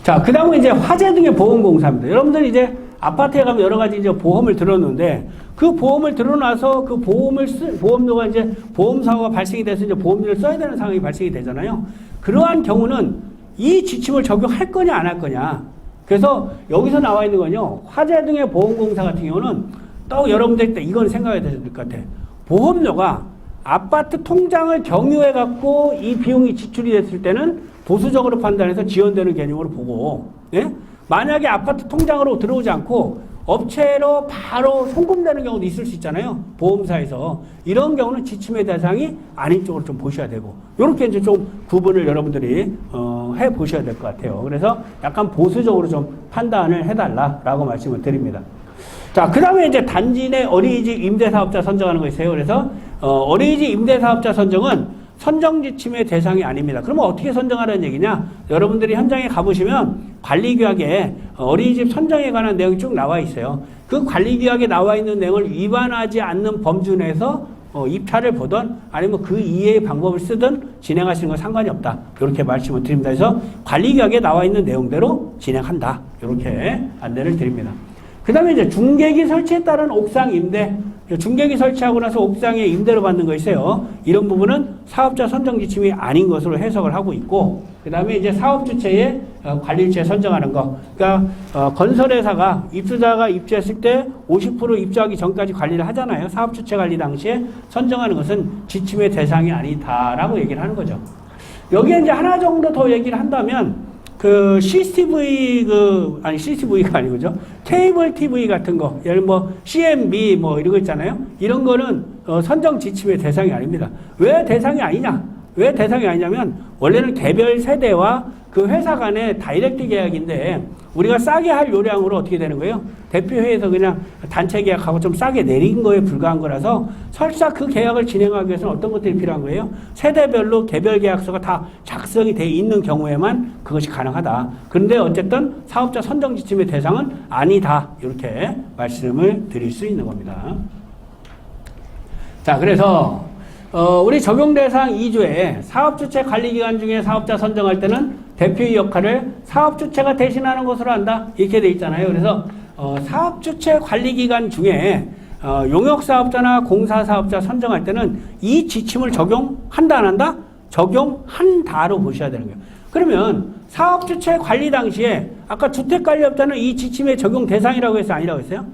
자, 그 다음에 이제 화재 등의 보험공사입니다. 여러분들 이제 아파트에 가면 여러 가지 이제 보험을 들었는데 그 보험을 들어놔서 그 보험료가 이제 보험사고가 발생이 돼서 이제 보험료를 써야 되는 상황이 발생이 되잖아요. 그러한 경우는 이 지침을 적용할 거냐 안 할 거냐. 그래서 여기서 나와 있는 건요. 화재 등의 보험공사 같은 경우는 또 여러분들 이건 생각해야 될 것 같아. 보험료가 아파트 통장을 경유해 갖고 이 비용이 지출이 됐을 때는 보수적으로 판단해서 지원되는 개념으로 보고, 예? 만약에 아파트 통장으로 들어오지 않고 업체로 바로 송금되는 경우도 있을 수 있잖아요. 보험사에서. 이런 경우는 지침의 대상이 아닌 쪽으로 좀 보셔야 되고, 이렇게 이제 좀 구분을 여러분들이 해 보셔야 될 것 같아요. 그래서 약간 보수적으로 좀 판단을 해달라라고 말씀을 드립니다. 자, 그 다음에 이제 단지 내 어린이집 임대사업자 선정하는 거 있어요. 그래서 어린이집 임대사업자 선정은 선정지침의 대상이 아닙니다. 그러면 어떻게 선정하라는 얘기냐? 여러분들이 현장에 가보시면 관리규약에 어린이집 선정에 관한 내용이 쭉 나와 있어요. 그 관리규약에 나와 있는 내용을 위반하지 않는 범주 내에서 입찰을 보던 아니면 그 이외의 방법을 쓰든 진행하시는 건 상관이 없다. 이렇게 말씀을 드립니다. 그래서 관리규약에 나와 있는 내용대로 진행한다. 이렇게 안내를 드립니다. 그 다음에 이제 중개기 설치에 따른 옥상 임대, 중개기 설치하고 나서 옥상에 임대로 받는 거 있어요. 이런 부분은 사업자 선정 지침이 아닌 것으로 해석을 하고 있고, 그 다음에 이제 사업 주체의 관리주체 선정하는 거. 그러니까 건설회사가 입주자가 입주했을 때 50% 입주하기 전까지 관리를 하잖아요. 사업 주체 관리 당시에 선정하는 것은 지침의 대상이 아니다라고 얘기를 하는 거죠. 여기에 이제 하나 정도 더 얘기를 한다면. CCTV가 아니고죠. 케이블 TV 같은 거, 예를 뭐 CMB 뭐 이런 거 있잖아요. 이런 거는 선정 지침의 대상이 아닙니다. 왜 대상이 아니냐? 왜 대상이 아니냐면 원래는 개별 세대와 그 회사 간의 다이렉트 계약인데 우리가 싸게 할 요량으로 어떻게 되는 거예요? 대표회에서 그냥 단체 계약하고 좀 싸게 내린 거에 불과한 거라서 설사 그 계약을 진행하기 위해서는 어떤 것들이 필요한 거예요? 세대별로 개별 계약서가 다 작성이 돼 있는 경우에만 그것이 가능하다. 그런데 어쨌든 사업자 선정 지침의 대상은 아니다. 이렇게 말씀을 드릴 수 있는 겁니다. 자, 그래서 우리 적용 대상 2조에 사업주체 관리기간 중에 사업자 선정할 때는 대표의 역할을 사업주체가 대신하는 것으로 한다. 이렇게 돼 있잖아요. 그래서 사업주체 관리기간 중에 용역사업자나 공사사업자 선정할 때는 이 지침을 적용한다 안 한다? 적용한다로 보셔야 되는 거예요. 그러면 사업주체 관리 당시에 아까 주택관리업자는 이 지침의 적용 대상이라고 해서 아니라고 했어요?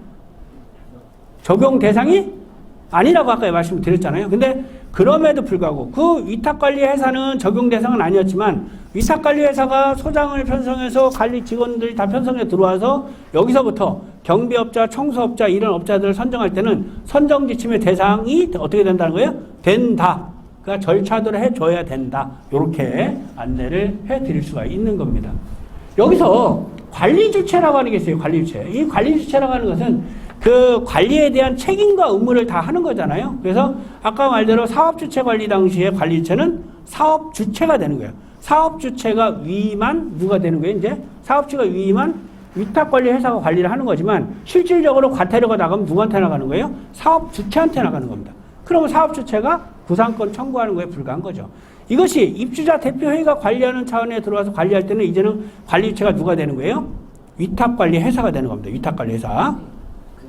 적용 대상이 아니라고 아까 말씀드렸잖아요. 근데 그럼에도 불구하고 그 위탁관리회사는 적용 대상은 아니었지만 위탁관리회사가 소장을 편성해서 관리 직원들이 다 편성해 들어와서 여기서부터 경비업자, 청소업자 이런 업자들을 선정할 때는 선정지침의 대상이 어떻게 된다는 거예요? 된다. 그러니까 절차대로 해줘야 된다. 이렇게 안내를 해드릴 수가 있는 겁니다. 여기서 관리주체라고 하는 게 있어요. 관리주체. 이 관리주체라고 하는 것은 그 관리에 대한 책임과 의무를 다 하는 거잖아요. 그래서 아까 말대로 사업주체 관리 당시에 관리주체는 사업주체가 되는 거예요. 사업주체가 위임한 누가 되는 거예요? 이제 사업주체가 위임한 위탁관리 회사가 관리를 하는 거지만 실질적으로 과태료가 나가면 누구한테 나가는 거예요? 사업 주체한테 나가는 겁니다. 그러면 사업 주체가 구상권 청구하는 거에 불과한 거죠. 이것이 입주자 대표회의가 관리하는 차원에 들어와서 관리할 때는 이제는 관리 주체가 누가 되는 거예요? 위탁관리 회사가 되는 겁니다. 위탁관리 회사.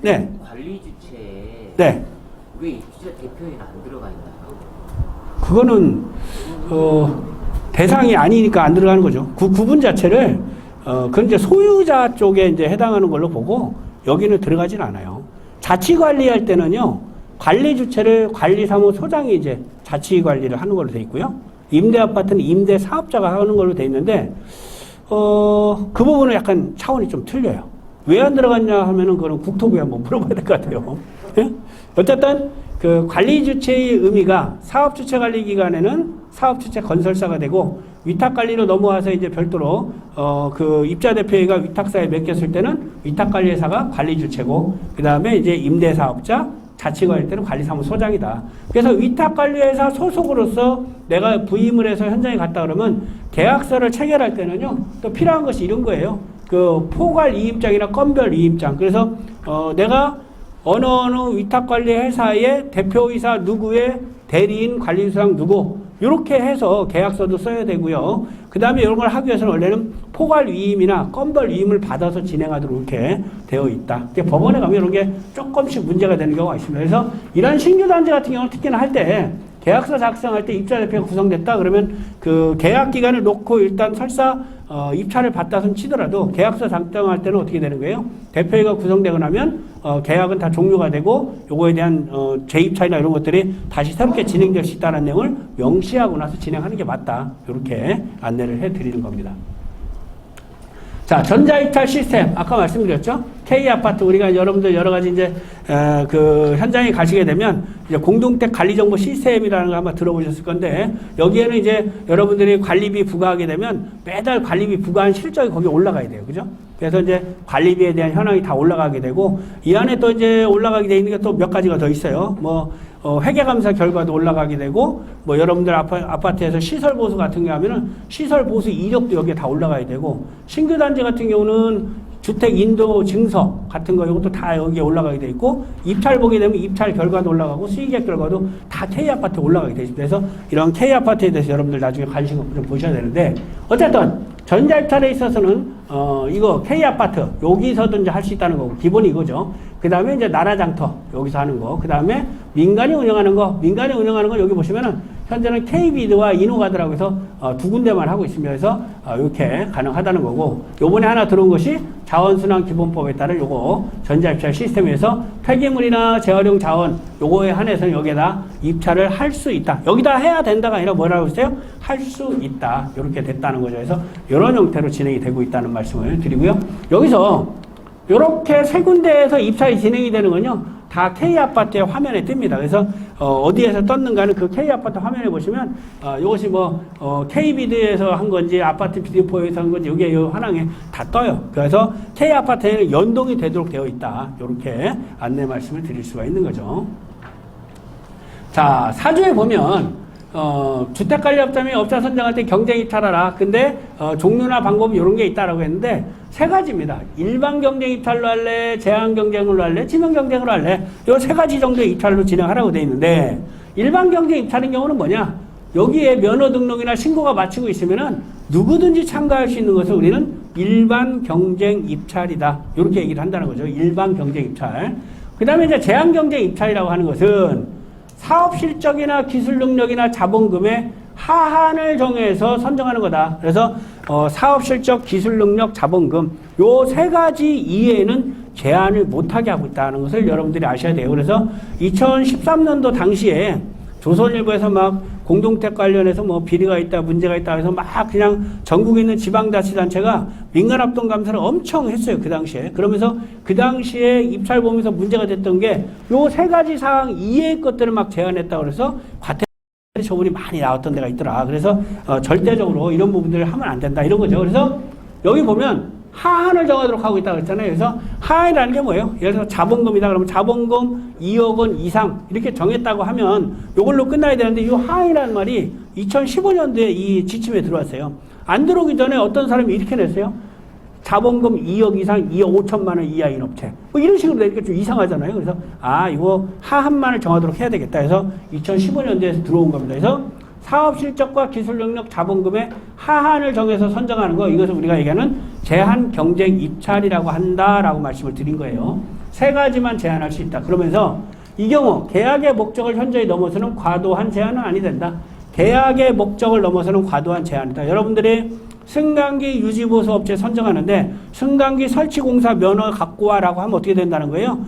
네. 관리 주체에 네. 왜 입주자 대표에는 안 들어가 있나요? 그거는 대상이 아니니까 안 들어가는 거죠. 구분 자체를 그건 이제 소유자 쪽에 이제 해당하는 걸로 보고 여기는 들어가진 않아요. 자치 관리할 때는요. 관리 주체를 관리사무소장이 이제 자치 관리를 하는 걸로 돼 있고요. 임대 아파트는 임대 사업자가 하는 걸로 돼 있는데 그 부분은 약간 차원이 좀 틀려요. 왜 안 들어갔냐 하면은 그거는 국토부에 한번 물어봐야 될 것 같아요. 예? 어쨌든 그 관리 주체의 의미가 사업 주체 관리 기간에는 사업 주체 건설사가 되고 위탁 관리로 넘어와서 이제 별도로 그 입자 대표회의가 위탁사에 맡겼을 때는 위탁 관리 회사가 관리 주체고 그다음에 이제 임대 사업자 자치 관리 때는 관리사무소장이다. 그래서 위탁 관리 회사 소속으로서 내가 부임을 해서 현장에 갔다 그러면 계약서를 체결할 때는요. 또 필요한 것이 이런 거예요. 그 포괄 이임장이나 건별 이임장. 그래서 내가 어느 위탁관리 회사의 대표이사 누구의 대리인 관리수상 누구 이렇게 해서 계약서도 써야 되고요. 그 다음에 이런 걸 하기 위해서는 원래는 포괄 위임이나 건별 위임을 받아서 진행하도록 이렇게 되어 있다. 법원에 가면 이런 게 조금씩 문제가 되는 경우가 있습니다. 그래서 이런 신규 단지 같은 경우는 특히나 할 때 계약서 작성할 때 입자 대표가 구성됐다 그러면 그 계약 기간을 놓고 일단 설사 입찰을 받다 손 치더라도 계약서 작성할 때는 어떻게 되는 거예요? 대표회의가 구성되고 나면 계약은 다 종료가 되고 요거에 대한 재입찰이나 이런 것들이 다시 새롭게 진행될 수 있다는 내용을 명시하고 나서 진행하는 게 맞다. 이렇게 안내를 해드리는 겁니다. 자, 전자입찰 시스템 아까 말씀드렸죠? K아파트 우리가 여러분들 여러 가지 이제 그 현장에 가시게 되면 이제 공동택 관리정보 시스템이라는 거 아마 들어보셨을 건데 여기에는 이제 여러분들이 관리비 부과하게 되면 매달 관리비 부과한 실적이 거기에 올라가야 돼요, 그죠? 그래서 이제 관리비에 대한 현황이 다 올라가게 되고 이 안에 또 이제 올라가게 돼 있는 게 또 몇 가지가 더 있어요. 뭐 회계감사 결과도 올라가게 되고 뭐 여러분들 아파트에서 시설 보수 같은 게 하면은 시설 보수 이력도 여기에 다 올라가야 되고 신규 단지 같은 경우는 주택 인도 증서 같은 거 이것도 다 여기에 올라가게 돼 있고 입찰 보게 되면 입찰 결과도 올라가고 수익액 결과도 다 K아파트에 올라가게 돼 있습니다. 그래서 이런 K아파트에 대해서 여러분들 나중에 관심 갖고 좀 보셔야 되는데 어쨌든 전자입찰에 있어서는 이거 K아파트 여기서도 이제 할 수 있다는 거고 기본이 이거죠. 그 다음에 이제 나라장터 여기서 하는 거. 그 다음에 민간이 운영하는 거. 민간이 운영하는 거 여기 보시면은 현재는 K비드와 이노가드라고 해서 두 군데만 하고 있습니다. 그래서 이렇게 가능하다는 거고 요번에 하나 들어온 것이 자원순환기본법에 따른 요거 전자입찰 시스템에서 폐기물이나 재활용 자원 요거에 한해서 여기에다 입찰을 할 수 있다. 여기다 해야 된다가 아니라 뭐라고 했어요? 할 수 있다. 이렇게 됐다는 거죠. 그래서 이런 형태로 진행이 되고 있다는 말씀을 드리고요. 여기서 이렇게 세 군데에서 입찰이 진행이 되는 건요. 다 K아파트의 화면에 뜹니다. 그래서 어디에서 떴는가는 그 K아파트 화면에 보시면 이것이 뭐 K비드에서 한 건지 아파트 비디오포에서 한 건지 여기에 요 화랑에 다 떠요. 그래서 K아파트에는 연동이 되도록 되어 있다. 이렇게 안내 말씀을 드릴 수가 있는 거죠. 자, 사주에 보면 주택관리업자 및 업자 선정할 때 경쟁입찰하라. 근데 종류나 방법이 이런 게 있다라고 했는데 세 가지입니다. 일반 경쟁입찰로 할래, 제한 경쟁으로 할래, 지명 경쟁으로 할래. 이 세 가지 정도의 입찰로 진행하라고 되어 있는데 일반 경쟁입찰인 경우는 뭐냐? 여기에 면허 등록이나 신고가 마치고 있으면은 누구든지 참가할 수 있는 것을 우리는 일반 경쟁입찰이다. 이렇게 얘기를 한다는 거죠. 일반 경쟁입찰. 그 다음에 이제 제한 경쟁입찰이라고 하는 것은 사업 실적이나 기술 능력이나 자본금의 하한을 정해서 선정하는 거다. 그래서 사업 실적, 기술 능력, 자본금 요 세 가지 이외에는 제한을 못하게 하고 있다는 것을 여러분들이 아셔야 돼요. 그래서 2013년도 당시에 조선일보에서 막 공동택 관련해서 뭐 비리가 있다, 문제가 있다 해서 막 그냥 전국에 있는 지방자치단체가 민간합동 감사를 엄청 했어요. 그 당시에. 그러면서 그 당시에 입찰 보면서 문제가 됐던 게 요 세 가지 사항 이외의 것들을 막 제한했다고 그래서 과태료 처분이 많이 나왔던 데가 있더라. 그래서 절대적으로 이런 부분들을 하면 안 된다. 이런 거죠. 그래서 여기 보면 하한을 정하도록 하고 있다고 했잖아요. 그래서 하한이라는 게 뭐예요? 예를 들어서 자본금이다 그러면 자본금 2억 원 이상 이렇게 정했다고 하면 이걸로 끝나야 되는데 이 하한이라는 말이 2015년도에 이 지침에 들어왔어요. 안 들어오기 전에 어떤 사람이 이렇게 냈어요. 자본금 2억 이상 2억 5천만 원 이하인 업체. 뭐 이런 식으로 되니까 좀 이상하잖아요. 그래서 이거 하한만을 정하도록 해야 되겠다 해서 2015년도에 들어온 겁니다. 그래서 사업 실적과 기술 능력 자본금의 하한을 정해서 선정하는 거, 이것을 우리가 얘기하는 제한 경쟁 입찰이라고 한다라고 말씀을 드린 거예요. 세 가지만 제한할 수 있다. 그러면서 이 경우 계약의 목적을 현저히 넘어서는 과도한 제한은 아니 된다. 계약의 목적을 넘어서는 과도한 제한이다. 여러분들이 승강기 유지보수 업체 선정하는데 승강기 설치공사 면허 갖고 와라고 하면 어떻게 된다는 거예요?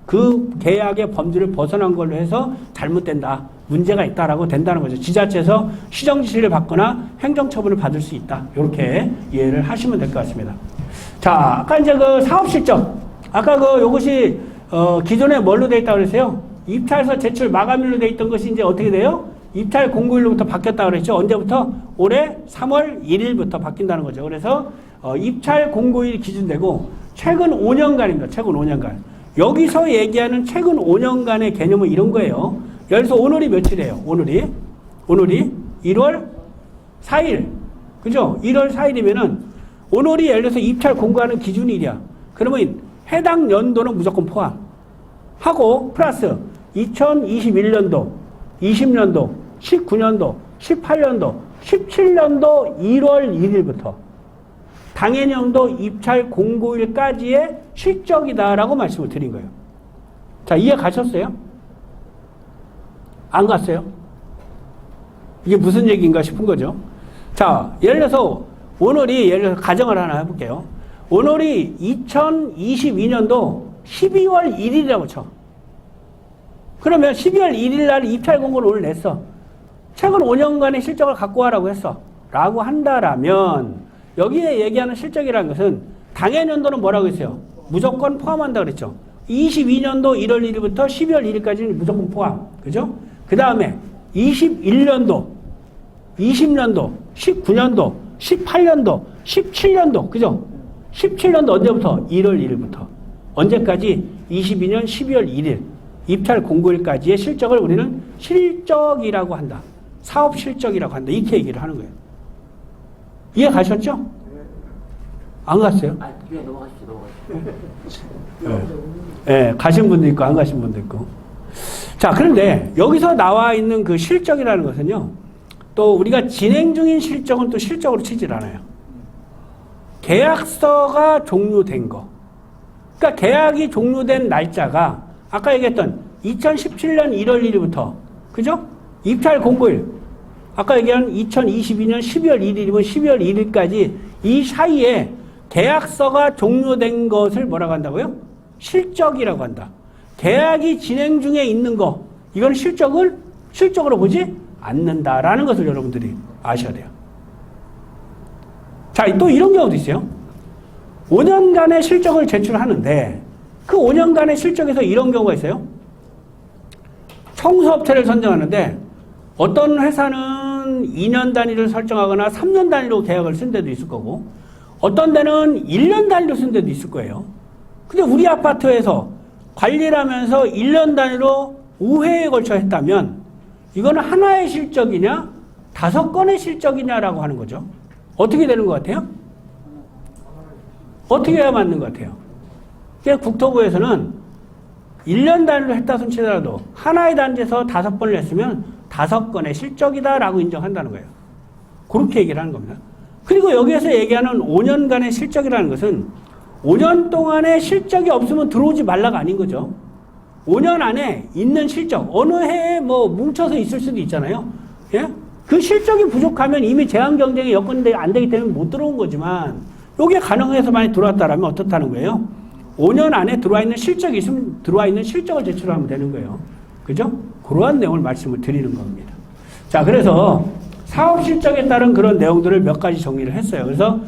그 계약의 범주를 벗어난 걸로 해서 잘못된다. 문제가 있다라고 된다는 거죠. 지자체에서 시정 지시를 받거나 행정처분을 받을 수 있다. 이렇게 이해를 하시면 될 것 같습니다. 자, 아까 이제 그 사업 실적. 아까 요것이 기존에 뭘로 돼 있다고 그랬어요? 입찰서 제출 마감일로 돼 있던 것이 이제 어떻게 돼요? 입찰 공고일로부터 바뀌었다고 그랬죠. 언제부터? 올해 3월 1일부터 바뀐다는 거죠. 그래서 입찰 공고일 기준되고 최근 5년간입니다. 최근 5년간. 여기서 얘기하는 최근 5년간의 개념은 이런 거예요. 예를 들어서 오늘이 며칠이에요? 오늘이 1월 4일. 그죠? 1월 4일이면은 오늘이 예를 들어서 입찰 공고하는 기준일이야. 그러면 해당 연도는 무조건 포함하고 플러스 2021년도, 20년도, 19년도, 18년도, 17년도 1월 1일부터 당해년도 입찰 공고일까지의 실적이다라고 말씀을 드린 거예요. 자, 이해 가셨어요? 안 갔어요? 이게 무슨 얘기인가 싶은 거죠. 자, 예를 들어서 오늘이 예를 들어서 가정을 하나 해볼게요. 오늘이 2022년도 12월 1일이라고 쳐. 그러면 12월 1일 날 입찰 공고를 오늘 냈어. 최근 5년간의 실적을 갖고 와라고 했어. 라고 한다라면 여기에 얘기하는 실적이라는 것은 당해년도는 뭐라고 했어요? 무조건 포함한다 그랬죠. 22년도 1월 1일부터 12월 1일까지는 무조건 포함. 그죠? 그 다음에 21년도, 20년도, 19년도, 18년도, 17년도. 그죠? 17년도 언제부터? 1월 1일부터. 언제까지? 22년 12월 1일. 입찰 공고일까지의 실적을 우리는 실적이라고 한다. 사업 실적이라고 한다. 이렇게 얘기를 하는 거예요. 이해 가셨죠? 안 갔어요? 네, 넘어가시죠. 네, 가신 분도 있고 안 가신 분도 있고. 자, 그런데 여기서 나와 있는 그 실적이라는 것은요, 또 우리가 진행 중인 실적은 또 실적으로 치질 않아요. 계약서가 종료된 거. 그러니까 계약이 종료된 날짜가 아까 얘기했던 2017년 1월 1일부터, 그죠? 입찰 공고일. 아까 얘기한 2022년 12월 1일이면 12월 1일까지 이 사이에 계약서가 종료된 것을 뭐라고 한다고요? 실적이라고 한다. 계약이 진행 중에 있는 거, 이건 실적으로 보지 않는다라는 것을 여러분들이 아셔야 돼요. 자, 또 이런 경우도 있어요. 5년간의 실적을 제출하는데 그 5년간의 실적에서 이런 경우가 있어요. 청소업체를 선정하는데 어떤 회사는 2년 단위를 설정하거나 3년 단위로 계약을 쓴 데도 있을 거고 어떤 데는 1년 단위로 쓴 데도 있을 거예요. 근데 우리 아파트에서 관리를 하면서 1년 단위로 5회에 걸쳐 했다면 이거는 하나의 실적이냐 5건의 실적이냐라고 하는 거죠. 어떻게 되는 것 같아요? 어떻게 해야 맞는 것 같아요? 국토부에서는 1년 단위로 했다 손치더라도 하나의 단지에서 5번을 했으면 5건의 실적이다라고 인정한다는 거예요. 그렇게 얘기를 하는 겁니다. 그리고 여기에서 얘기하는 5년간의 실적이라는 것은 5년 동안의 실적이 없으면 들어오지 말라가 아닌 거죠. 5년 안에 있는 실적, 어느 해에 뭐 뭉쳐서 있을 수도 있잖아요. 예? 그 실적이 부족하면 이미 제한 경쟁의 여건이 안 되기 때문에 못 들어온 거지만 이게 가능해서 많이 들어왔다라면 어떻다는 거예요? 5년 안에 들어와 있는 실적이 있으면 들어와 있는 실적을 제출하면 되는 거예요. 그죠? 그러한 내용을 말씀을 드리는 겁니다. 자, 그래서 사업 실적에 따른 그런 내용들을 몇 가지 정리를 했어요. 그래서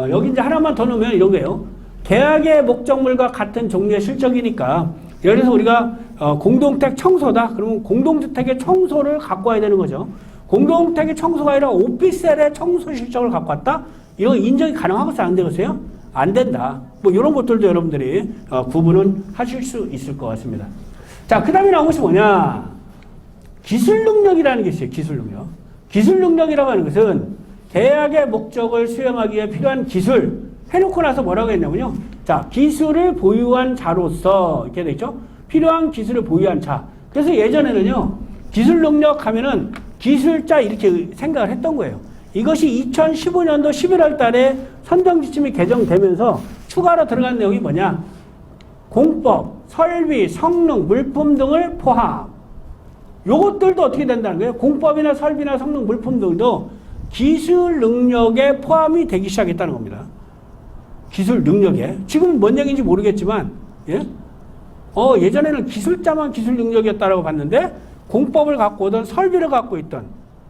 여기 이제 하나만 더 넣으면 이런 거예요. 계약의 목적물과 같은 종류의 실적이니까 예를 들어서 우리가 공동택 청소다. 그러면 공동주택의 청소를 갖고 와야 되는 거죠. 공동택의 청소가 아니라 오피스텔의 청소 실적을 갖고 왔다? 이거 인정이 가능하겠어요? 안 되겠어요? 안 된다. 뭐 이런 것들도 여러분들이 구분은 하실 수 있을 것 같습니다. 자, 그 다음에 나온 것이 뭐냐? 기술 능력이라는 게 있어요. 기술 능력. 기술 능력이라고 하는 것은 계약의 목적을 수행하기 위해 필요한 기술, 해놓고 나서 뭐라고 했냐면요. 자, 기술을 보유한 자로서 이렇게 돼 있죠. 필요한 기술을 보유한 자. 그래서 예전에는요. 기술 능력 하면은 기술자 이렇게 생각을 했던 거예요. 이것이 2015년도 11월 달에 선정 지침이 개정되면서 추가로 들어간 내용이 뭐냐? 공법, 설비, 성능, 물품 등을 포함. 요것들도 어떻게 된다는 거예요? 공법이나 설비나 성능, 물품 등도 기술 능력에 포함이 되기 시작했다는 겁니다. 기술 능력에. 지금은 뭔 얘기인지 모르겠지만, 예? 예전에는 기술자만 기술 능력이었다라고 봤는데, 공법을 갖고 오던 설비를 갖고 있던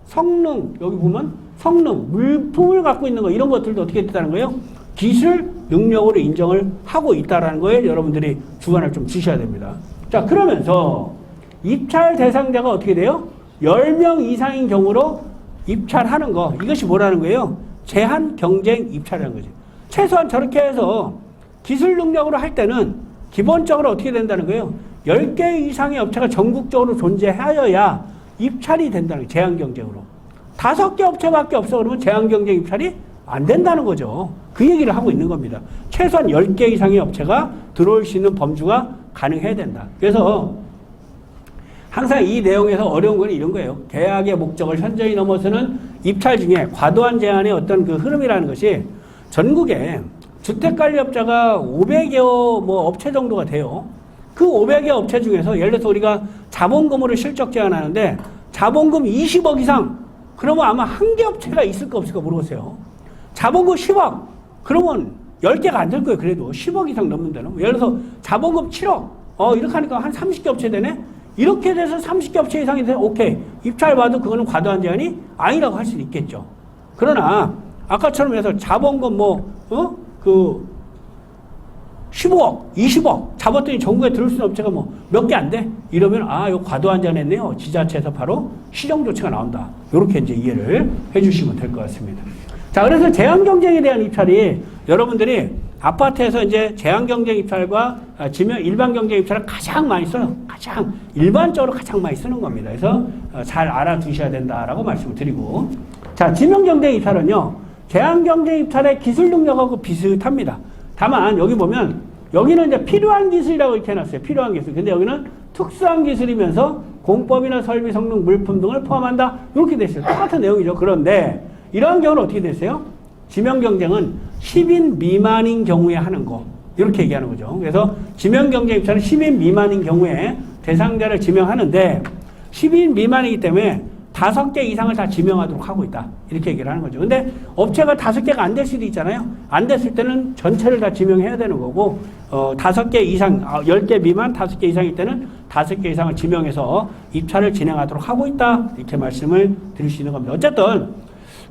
성능, 여기 보면 성능, 물품을 갖고 있는 거, 이런 것들도 어떻게 됐다는 거예요? 기술 능력으로 인정을 하고 있다는 거에 여러분들이 주관을 좀 주셔야 됩니다. 자, 그러면서 입찰 대상자가 어떻게 돼요? 10명 이상인 경우로 입찰하는 거, 이것이 뭐라는 거예요? 제한 경쟁 입찰이라는 거죠. 최소한 저렇게 해서 기술 능력으로 할 때는 기본적으로 어떻게 된다는 거예요? 10개 이상의 업체가 전국적으로 존재하여야 입찰이 된다는 거예요. 제한 경쟁으로. 5개 업체밖에 없어 그러면 제한 경쟁 입찰이 안 된다는 거죠. 그 얘기를 하고 있는 겁니다. 최소한 10개 이상의 업체가 들어올 수 있는 범주가 가능해야 된다. 그래서 항상 이 내용에서 어려운 건 이런 거예요. 계약의 목적을 현저히 넘어서는 입찰 중에 과도한 제한의 어떤 그 흐름이라는 것이 전국에 주택관리업자가 500여 업체 정도가 돼요. 그 500여 업체 중에서 예를 들어서 우리가 자본금으로 실적 제한하는데 자본금 20억 이상 그러면 아마 한 개 업체가 있을까 없을까 모르겠어요. 자본금 10억 그러면 10개가 안 될 거예요. 그래도 10억 이상 넘는 데는. 예를 들어서 자본금 7억 이렇게 하니까 한 30개 업체 되네. 이렇게 돼서 30개 업체 이상이 돼서 오케이. 입찰 봐도 그거는 과도한 제한이 아니라고 할 수 있겠죠. 그러나 아까처럼 해서 자본금 15억, 20억 잡았더니 전국에 들을 수 있는 업체가 몇 개 안 돼? 이러면 이거 과도한 제한했네요. 지자체에서 바로 시정 조치가 나온다. 이렇게 이제 이해를 해주시면 될 것 같습니다. 자, 그래서 제한 경쟁에 대한 입찰이 여러분들이 아파트에서 이제 제한 경쟁 입찰과 일반 경쟁 입찰을 가장 많이 써요. 가장 일반적으로 가장 많이 쓰는 겁니다. 그래서 잘 알아두셔야 된다라고 말씀을 드리고, 자, 지명 경쟁 입찰은요, 제한 경쟁 입찰의 기술 능력하고 비슷합니다. 다만 여기 보면 여기는 이제 필요한 기술이라고 이렇게 해놨어요. 필요한 기술. 근데 여기는 특수한 기술이면서 공법이나 설비, 성능, 물품 등을 포함한다. 이렇게 됐어요. 똑같은 내용이죠. 그런데 이러한 경우는 어떻게 됐어요? 지명 경쟁은 10인 미만인 경우에 하는 거. 이렇게 얘기하는 거죠. 그래서 지명 경쟁 입찰은 10인 미만인 경우에 대상자를 지명하는데 10인 미만이기 때문에 5개 이상을 다 지명하도록 하고 있다. 이렇게 얘기를 하는 거죠. 근데 업체가 5개가 안 될 수도 있잖아요. 안 됐을 때는 전체를 다 지명해야 되는 거고, 5개 이상, 10개 미만 5개 이상일 때는 5개 이상을 지명해서 입찰을 진행하도록 하고 있다. 이렇게 말씀을 드릴 수 있는 겁니다. 어쨌든,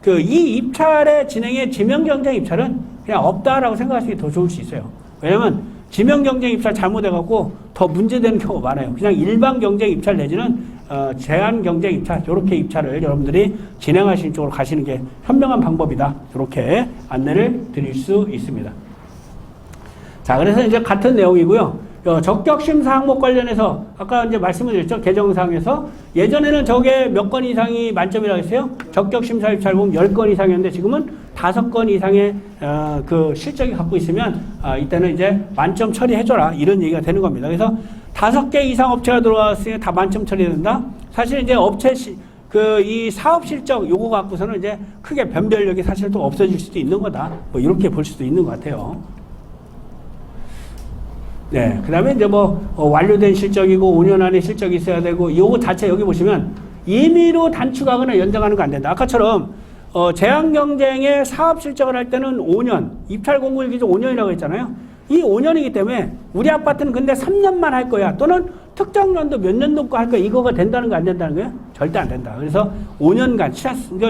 이 입찰의 진행의 지명 경쟁 입찰은 그냥 없다라고 생각하시는 게 더 좋을 수 있어요. 왜냐면, 지명 경쟁 입찰 잘못해갖고 더 문제되는 경우가 많아요. 그냥 일반 경쟁 입찰 내지는 제한 경쟁 입찰, 이렇게 입찰을 여러분들이 진행하시는 쪽으로 가시는 게 현명한 방법이다. 이렇게 안내를 드릴 수 있습니다. 자, 그래서 이제 같은 내용이고요. 적격심사 항목 관련해서 아까 이제 말씀을 드렸죠. 개정사항에서 예전에는 저게 몇 건 이상이 만점이라고 했어요. 적격심사 입찰 보면 10건 이상이었는데 지금은 5건 이상의 그 실적이 갖고 있으면 이때는 이제 만점 처리해줘라. 이런 얘기가 되는 겁니다. 그래서 5개 이상 업체가 들어왔으니 다 만점 처리된다. 사실 이제 이 사업 실적 요거 갖고서는 이제 크게 변별력이 사실 또 없어질 수도 있는 거다. 이렇게 볼 수도 있는 것 같아요. 네. 그 다음에 이제 완료된 실적이고 5년 안에 실적이 있어야 되고 요거 자체 여기 보시면 임의로 단축하거나 연장하는 거 안 된다. 아까처럼 제한 경쟁의 사업 실적을 할 때는 5년, 입찰 공고일 기준 5년이라고 했잖아요. 이 5년이기 때문에 우리 아파트는 근데 3년만 할 거야. 또는 특정 연도 몇 년도 할 거야. 이거가 된다는 거 안 된다는 거예요? 절대 안 된다. 그래서 5년간,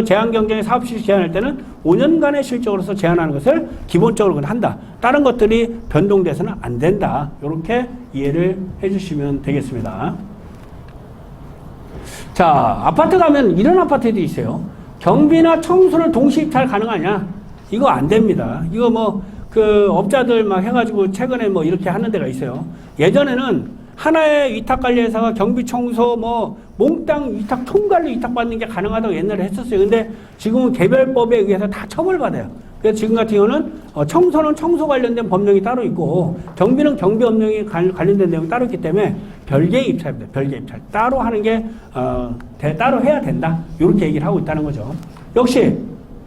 제한 경쟁의 사업 실적 제한할 때는 5년간의 실적으로서 제한하는 것을 기본적으로 한다. 다른 것들이 변동돼서는 안 된다. 이렇게 이해를 해 주시면 되겠습니다. 자, 아파트 가면 이런 아파트도 있어요. 경비나 청소를 동시 입찰 가능하냐? 이거 안 됩니다. 이거 업자들 막 해가지고 최근에 이렇게 하는 데가 있어요. 예전에는 하나의 위탁관리회사가 경비 청소 몽땅 위탁 총괄로 위탁받는 게 가능하다고 옛날에 했었어요. 근데 지금은 개별법에 의해서 다 처벌받아요. 그래서 지금 같은 경우는 청소는 청소 관련된 법령이 따로 있고 경비는 경비 법령이 관련된 내용이 따로 있기 때문에 별개의 입찰입니다. 별개의 입찰. 따로 하는 게 따로 해야 된다. 이렇게 얘기를 하고 있다는 거죠. 역시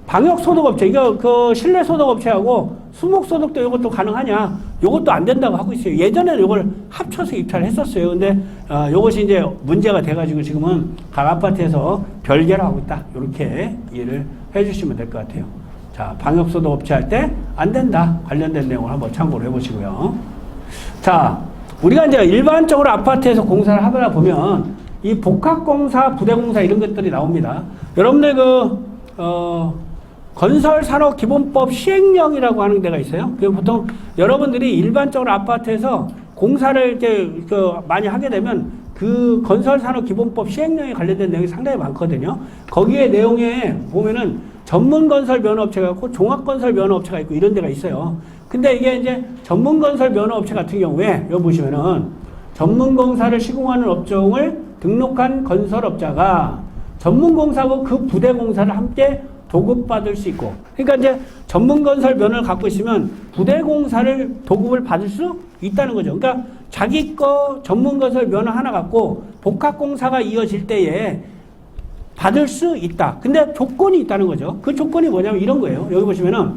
방역소독업체, 이거 그 실내소독업체하고 수목소독도 이것도 가능하냐? 이것도 안 된다고 하고 있어요. 예전에는 이걸 합쳐서 입찰을 했었어요. 근데 이것이 이제 문제가 돼가지고 지금은 각 아파트에서 별개로 하고 있다. 이렇게 이해를 해주시면 될 것 같아요. 자, 방역소독업체 할 때 안 된다. 관련된 내용을 한번 참고를 해보시고요. 자, 우리가 이제 일반적으로 아파트에서 공사를 하다 보면 이 복합공사, 부대공사 이런 것들이 나옵니다. 여러분들 건설산업기본법 시행령이라고 하는 데가 있어요. 그 보통 여러분들이 일반적으로 아파트에서 공사를 이렇게 많이 하게 되면 그 건설산업기본법 시행령에 관련된 내용이 상당히 많거든요. 거기에 내용에 보면은 전문건설면허업체가 있고 종합건설면허업체가 있고 이런 데가 있어요. 근데 이게 이제 전문건설면허업체 같은 경우에 여기 보시면은 전문공사를 시공하는 업종을 등록한 건설업자가 전문공사하고 그 부대공사를 함께 도급받을 수 있고, 그러니까 이제 전문건설 면허를 갖고 있으면 부대공사를 도급을 받을 수 있다는 거죠. 그러니까 자기 거 전문건설 면허 하나 갖고 복합공사가 이어질 때에 받을 수 있다. 근데 조건이 있다는 거죠. 그 조건이 뭐냐면 이런 거예요. 여기 보시면은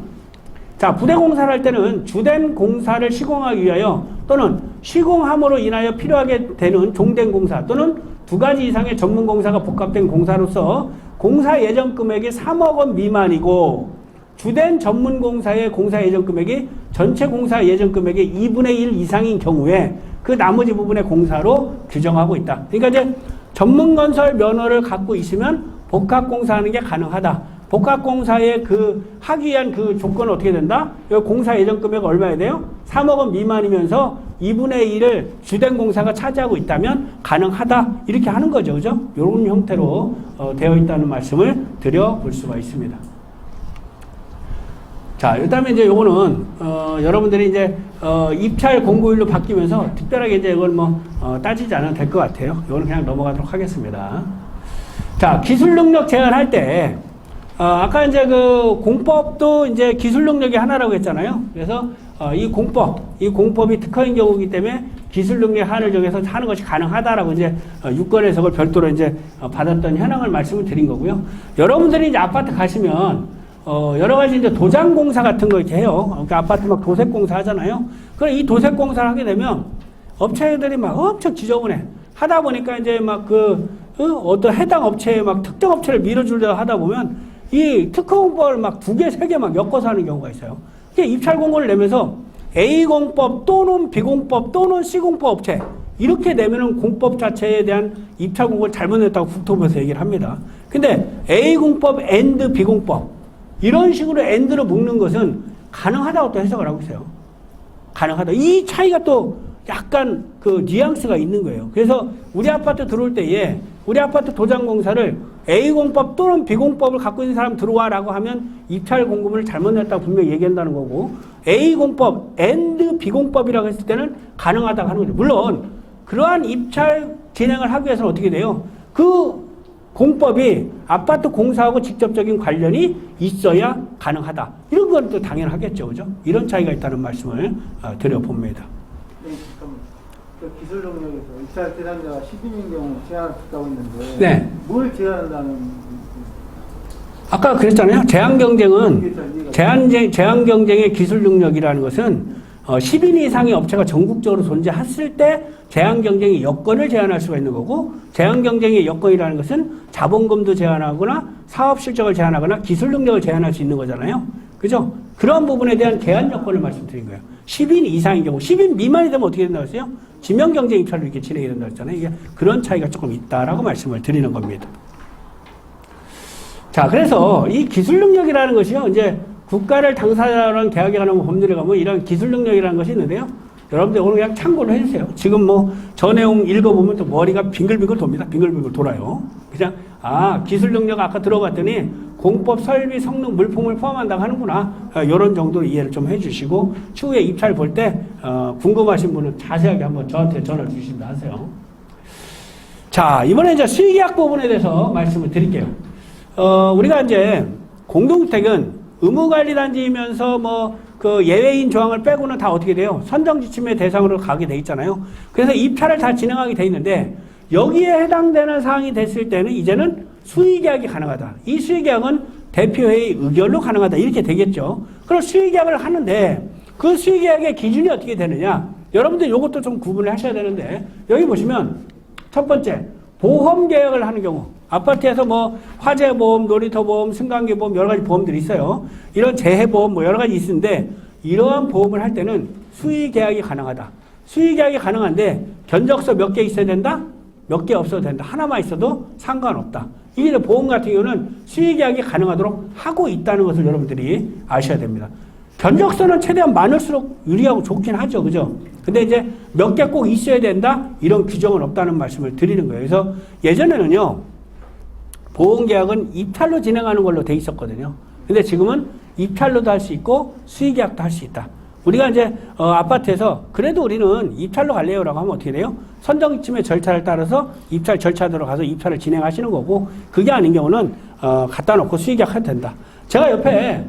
자, 부대공사를 할 때는 주된 공사를 시공하기 위하여 또는 시공함으로 인하여 필요하게 되는 종된 공사 또는 두 가지 이상의 전문공사가 복합된 공사로서 공사 예정 금액이 3억 원 미만이고 주된 전문공사의 공사 예정 금액이 전체 공사 예정 금액의 2분의 1 이상인 경우에 그 나머지 부분의 공사로 규정하고 있다. 그러니까 이제 전문건설 면허를 갖고 있으면 복합공사하는 게 가능하다. 복합공사에 하기 위한 그 조건은 어떻게 된다? 여기 공사 예정 금액 얼마야 돼요? 3억 원 미만이면서 2분의 1을 주된 공사가 차지하고 있다면 가능하다. 이렇게 하는 거죠. 그죠? 이런 형태로 되어 있다는 말씀을 드려볼 수가 있습니다. 자, 그다음에 이제 요거는, 여러분들이 이제, 입찰 공고일로 바뀌면서 특별하게 이제 이걸 따지지 않아도 될 것 같아요. 요거는 그냥 넘어가도록 하겠습니다. 자, 기술 능력 제한할 때, 아까 이제 공법도 이제 기술 능력이 하나라고 했잖아요. 그래서 이 공법이 특허인 경우이기 때문에 기술 능력 한을 정해서 하는 것이 가능하다라고 이제 유권 해석을 별도로 이제 받았던 현황을 말씀을 드린 거고요. 여러분들이 이제 아파트 가시면 여러 가지 이제 도장 공사 같은 거 이렇게 해요. 그러니까 아파트 막 도색 공사 하잖아요. 그럼 이 도색 공사를 하게 되면 업체들이 막 엄청 지저분해. 하다 보니까 이제 막 어떤 해당 업체에 막 특정 업체를 밀어주려고 하다 보면 이 특허공법을 막 2개, 3개 막 엮어서 하는 경우가 있어요. 입찰 공고를 내면서 A공법 또는 B공법 또는 C공법 업체 이렇게 내면은 공법 자체에 대한 입찰 공고를 잘못 냈다고 국토부에서 얘기를 합니다. 근데 A공법 and B공법 이런 식으로 and로 묶는 것은 가능하다고 또 해석을 하고 있어요. 가능하다. 이 차이가 또 약간 뉘앙스가 있는 거예요. 그래서 우리 아파트 들어올 때에 우리 아파트 도장 공사를 A공법 또는 B공법을 갖고 있는 사람 들어와라고 하면 입찰 공고문을 잘못 냈다고 분명히 얘기한다는 거고 A공법 and B공법이라고 했을 때는 가능하다고 하는 거죠. 물론 그러한 입찰 진행을 하기 위해서는 어떻게 돼요? 그 공법이 아파트 공사하고 직접적인 관련이 있어야 가능하다. 이런 건 또 당연하겠죠. 그죠? 이런 차이가 있다는 말씀을 드려봅니다. 네, 잠깐만. 기술 능력에서 입찰 대상자가 10인인 경우 제한을 했다고 했는데 네. 뭘 제한한다는 아까 그랬잖아요. 제한 경쟁의 기술 능력이라는 것은 10인 이상의 업체가 전국적으로 존재했을 때 제한 경쟁의 여건을 제한할 수가 있는 거고 제한 경쟁의 여건이라는 것은 자본금도 제한하거나 사업 실적을 제한하거나 기술 능력을 제한할 수 있는 거잖아요. 그죠? 그런 부분에 대한 제한 여건을 말씀드린 거예요. 10인 이상인 경우, 10인 미만이 되면 어떻게 된다고 했어요? 지명 경쟁 입찰로 이렇게 진행이 된다고 했잖아요. 이게 그런 차이가 조금 있다라고 말씀을 드리는 겁니다. 자, 그래서 이 기술 능력이라는 것이요, 이제 국가를 당사자라는 계약에 관한 법률에 가면 이런 기술 능력이라는 것이 있는데요. 여러분들 오늘 그냥 참고를 해주세요. 지금 저 내용 읽어보면 또 머리가 빙글빙글 돕니다. 빙글빙글 돌아요. 그냥, 기술 능력 아까 들어봤더니 공법, 설비, 성능, 물품을 포함한다고 하는구나. 이런 정도로 이해를 좀 해주시고 추후에 입찰 볼 때 궁금하신 분은 자세하게 한번 저한테 전화를 주시면 하세요. 자, 이번에 이제 수의계약 부분에 대해서 말씀을 드릴게요. 우리가 이제 공동주택은 의무관리단지이면서 뭐 그 예외인 조항을 빼고는 다 어떻게 돼요? 선정지침의 대상으로 가게 돼 있잖아요. 그래서 입찰을 다 진행하게 돼 있는데 여기에 해당되는 사항이 됐을 때는 이제는 수의계약이 가능하다. 이 수의계약은 대표회의 의결로 가능하다. 이렇게 되겠죠. 그럼 수의계약을 하는데 그 수의계약의 기준이 어떻게 되느냐? 여러분들 이것도 좀 구분을 하셔야 되는데 여기 보시면 첫 번째 보험계약을 하는 경우 아파트에서 뭐 화재보험, 놀이터보험, 승강기보험 여러 가지 보험들이 있어요. 이런 재해보험 뭐 여러 가지 있는데 이러한 보험을 할 때는 수의계약이 가능하다. 수의계약이 가능한데 견적서 몇 개 있어야 된다? 몇 개 없어도 된다. 하나만 있어도 상관없다. 이게 보험 같은 경우는 수의계약이 가능하도록 하고 있다는 것을 여러분들이 아셔야 됩니다. 견적서는 최대한 많을수록 유리하고 좋긴 하죠. 그죠? 근데 이제 몇 개 꼭 있어야 된다? 이런 규정은 없다는 말씀을 드리는 거예요. 그래서 예전에는요, 보험계약은 입찰로 진행하는 걸로 돼 있었거든요. 근데 지금은 입찰로도 할 수 있고 수의계약도 할 수 있다. 우리가 이제 아파트에서 그래도 우리는 입찰로 갈래요라고 하면 어떻게 돼요? 선정지침의 절차를 따라서 입찰 절차대로 가서 입찰을 진행하시는 거고 그게 아닌 경우는 갖다 놓고 수의계약 해도 된다. 제가 옆에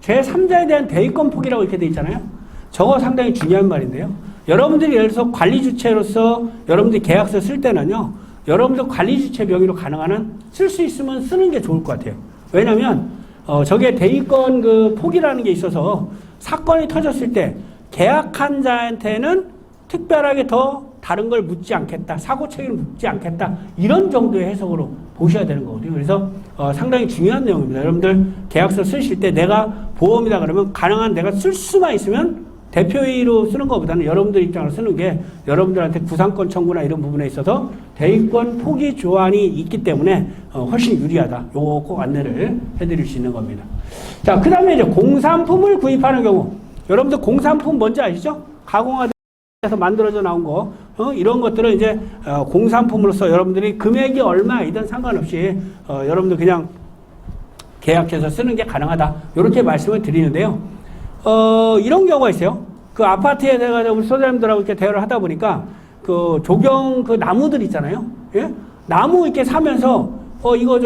제3자에 대한 대위권 포기라고 이렇게 돼 있잖아요. 저거 상당히 중요한 말인데요. 여러분들이 예를 들어서 관리주체로서 여러분들이 계약서 쓸 때는요. 여러분들 관리주체 명의로 가능한 한 쓸 수 있으면 쓰는 게 좋을 것 같아요. 왜냐하면 저게 대위권 그 포기라는 게 있어서 사건이 터졌을 때 계약한 자한테는 특별하게 더 다른 걸 묻지 않겠다. 사고 책임을 묻지 않겠다. 이런 정도의 해석으로 보셔야 되는 거거든요. 그래서 상당히 중요한 내용입니다. 여러분들 계약서 쓰실 때 내가 보험이다 그러면 가능한 내가 쓸 수만 있으면 대표회의로 쓰는 것보다는 여러분들 입장으로 쓰는 게 여러분들한테 구상권 청구나 이런 부분에 있어서 대위권 포기 조항이 있기 때문에 훨씬 유리하다. 요거 꼭 안내를 해드릴 수 있는 겁니다. 자, 그 다음에 이제 공산품을 구입하는 경우. 여러분들 공산품 뭔지 아시죠? 가공화돼서 만들어져 나온 거. 이런 것들은 이제 공산품으로서 여러분들이 금액이 얼마이든 상관없이 여러분들 그냥 계약해서 쓰는 게 가능하다. 이렇게 말씀을 드리는데요. 이런 경우가 있어요. 그 아파트에 내가 우리 소장님들하고 이렇게 대화를 하다 보니까 그 조경 그 나무들 있잖아요. 예? 나무 이렇게 사면서 이거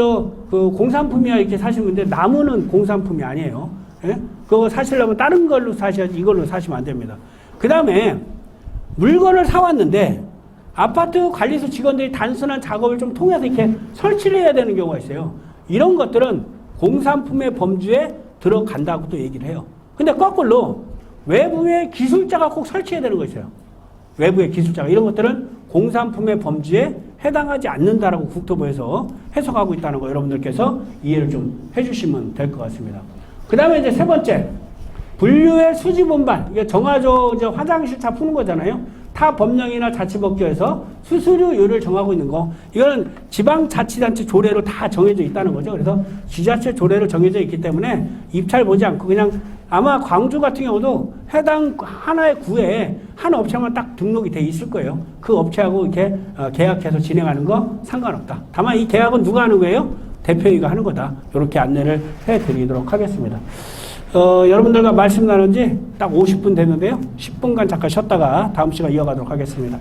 그 공산품이야 이렇게 사시는 분데 나무는 공산품이 아니에요. 예? 그거 사시려면 다른 걸로 사셔야지 이걸로 사시면 안 됩니다. 그 다음에 물건을 사왔는데 아파트 관리소 직원들이 단순한 작업을 좀 통해서 이렇게 설치를 해야 되는 경우가 있어요. 이런 것들은 공산품의 범주에 들어간다고 또 얘기를 해요. 근데 거꾸로 외부에 기술자가 꼭 설치해야 되는 거 있어요. 외부의 기술자가. 이런 것들은 공산품의 범주에 해당하지 않는다라고 국토부에서 해석하고 있다는 거 여러분들께서 이해를 좀 해주시면 될 것 같습니다. 그 다음에 이제 세 번째. 분류의 수지본반. 이게 정화조 이제 화장실 차 푸는 거잖아요. 타 법령이나 자치법규에서 수수료율을 정하고 있는 거. 이거는 지방자치단체 조례로 다 정해져 있다는 거죠. 그래서 지자체 조례로 정해져 있기 때문에 입찰 보지 않고 그냥 아마 광주 같은 경우도 해당 하나의 구에 한 업체만 딱 등록이 돼 있을 거예요. 그 업체하고 이렇게 계약해서 진행하는 거 상관없다. 다만 이 계약은 누가 하는 거예요? 대표회의가 하는 거다. 이렇게 안내를 해드리도록 하겠습니다. 여러분들과 말씀 나눈 지 딱 50분 됐는데요. 10분간 잠깐 쉬었다가 다음 시간 이어가도록 하겠습니다.